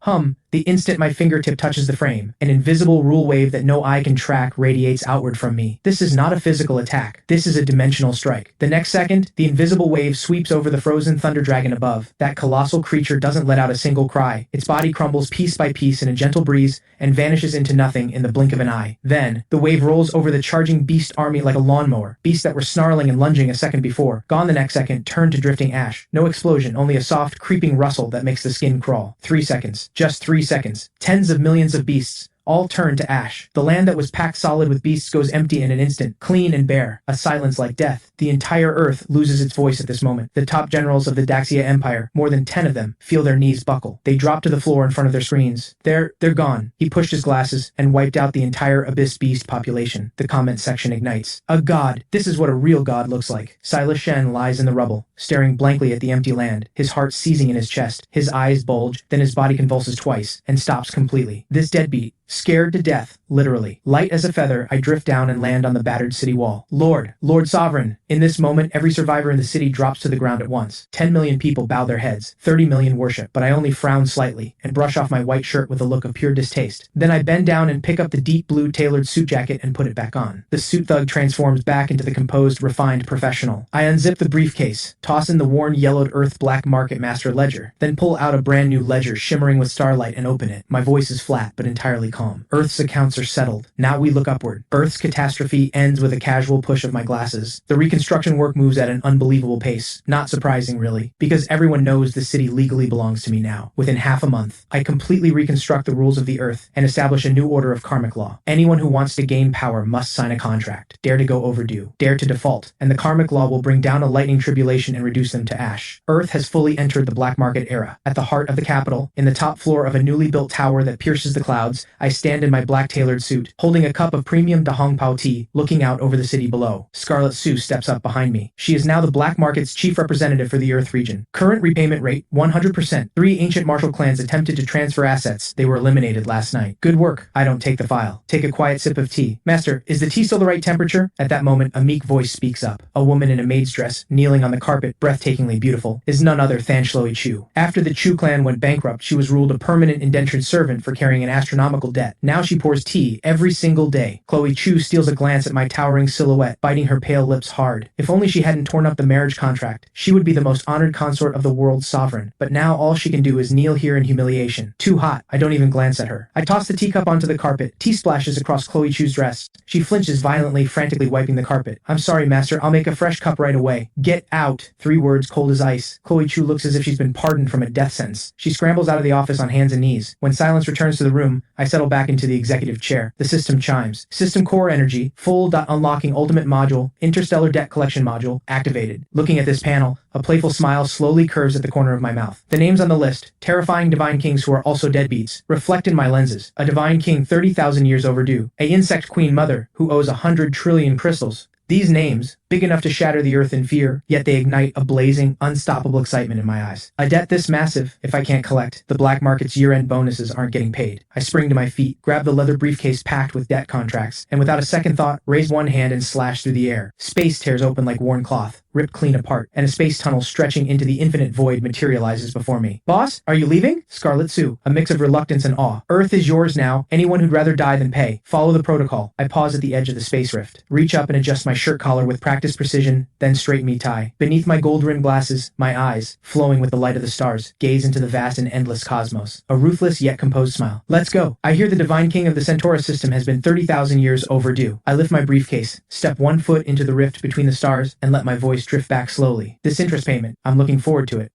The instant my fingertip touches the frame, an invisible rule wave that no eye can track radiates outward from me. This is not a physical attack. This is a dimensional strike. The next second, the invisible wave sweeps over the frozen thunder dragon above. That colossal creature doesn't let out a single cry. Its body crumbles piece by piece in a gentle breeze and vanishes into nothing in the blink of an eye. Then, the wave rolls over the charging beast army like a lawnmower. Beasts that were snarling and lunging a second before, gone the next second, turn to drifting ash. No explosion, only a soft, creeping rustle that makes the skin crawl. 3 seconds. Just 3 seconds. Tens of millions of beasts, all turn to ash. The land that was packed solid with beasts goes empty in an instant, clean and bare, a silence like death. The entire earth loses its voice at this moment. The top generals of the Daxia Empire, more than 10 of them, feel their knees buckle. They drop to the floor in front of their screens. They're gone. He pushed his glasses and wiped out the entire abyss beast population. The comment section ignites. A god. This is what a real god looks like. Silas Shen lies in the rubble, staring blankly at the empty land, his heart seizing in his chest. His eyes bulge, then his body convulses twice, and stops completely. This deadbeat, scared to death, literally. Light as a feather, I drift down and land on the battered city wall. Lord Sovereign. In this moment, every survivor in the city drops to the ground at once. 10 million people bow their heads. 30 million worship, but I only frown slightly and brush off my white shirt with a look of pure distaste. Then I bend down and pick up the deep blue tailored suit jacket and put it back on. The suit thug transforms back into the composed, refined professional. I unzip the briefcase, toss in the worn yellowed earth black market master ledger, then pull out a brand new ledger shimmering with starlight and open it. My voice is flat, but entirely calm. Earth's accounts are settled. Now we look upward. Earth's catastrophe ends with a casual push of my glasses. The reconstruction work moves at an unbelievable pace. Not surprising, really, because everyone knows the city legally belongs to me now. Within half a month, I completely reconstruct the rules of the Earth and establish a new order of karmic law. Anyone who wants to gain power must sign a contract, dare to go overdue, dare to default, and the karmic law will bring down a lightning tribulation and reduce them to ash. Earth has fully entered the black market era. At the heart of the capital, in the top floor of a newly built tower that pierces the clouds, I stand in my black tailored suit, holding a cup of premium Da Hong Pao tea, looking out over the city below. Scarlet Sue steps up behind me. She is now the black market's chief representative for the Earth region. Current repayment rate, 100%. 3 ancient martial clans attempted to transfer assets. They were eliminated last night. Good work. I don't take the file. Take a quiet sip of tea. Master, is the tea still the right temperature? At that moment, a meek voice speaks up. A woman in a maid's dress, kneeling on the carpet, breathtakingly beautiful, is none other than Chloe Chu. After the Chu clan went bankrupt, she was ruled a permanent indentured servant for carrying an astronomical debt. Now she pours tea every single day. Chloe Chu steals a glance at my towering silhouette, biting her pale lips hard. If only she hadn't torn up the marriage contract, she would be the most honored consort of the world's sovereign. But now all she can do is kneel here in humiliation. Too hot. I don't even glance at her. I toss the teacup onto the carpet. Tea splashes across Chloe Chu's dress. She flinches violently, frantically wiping the carpet. I'm sorry, master. I'll make a fresh cup right away. Get out. 3 words cold as ice. Chloe Chu looks as if she's been pardoned from a death sentence. She scrambles out of the office on hands and knees. When silence returns to the room, I settle back into the executive chair. The system chimes. System core energy, full. Unlocking ultimate module, interstellar debt collection module, activated. Looking at this panel, a playful smile slowly curves at the corner of my mouth. The names on the list, terrifying divine kings who are also deadbeats, reflect in my lenses. A divine king 30,000 years overdue. A insect queen mother who owes 100 trillion crystals. These names, big enough to shatter the earth in fear, yet they ignite a blazing, unstoppable excitement in my eyes. A debt this massive, if I can't collect, the black market's year-end bonuses aren't getting paid. I spring to my feet, grab the leather briefcase packed with debt contracts, and without a second thought, raise one hand and slash through the air. Space tears open like worn cloth, ripped clean apart, and a space tunnel stretching into the infinite void materializes before me. Boss, are you leaving? Scarlet Sue, a mix of reluctance and awe. Earth is yours now. Anyone who'd rather die than pay. Follow the protocol. I pause at the edge of the space rift, reach up and adjust my shirt collar with practiced precision, then straighten me tie. Beneath my gold-rimmed glasses, my eyes, flowing with the light of the stars, gaze into the vast and endless cosmos. A ruthless yet composed smile. Let's go. I hear the divine king of the Centaurus system has been 30,000 years overdue. I lift my briefcase, step one foot into the rift between the stars, and let my voice drift back slowly. This interest payment, I'm looking forward to it.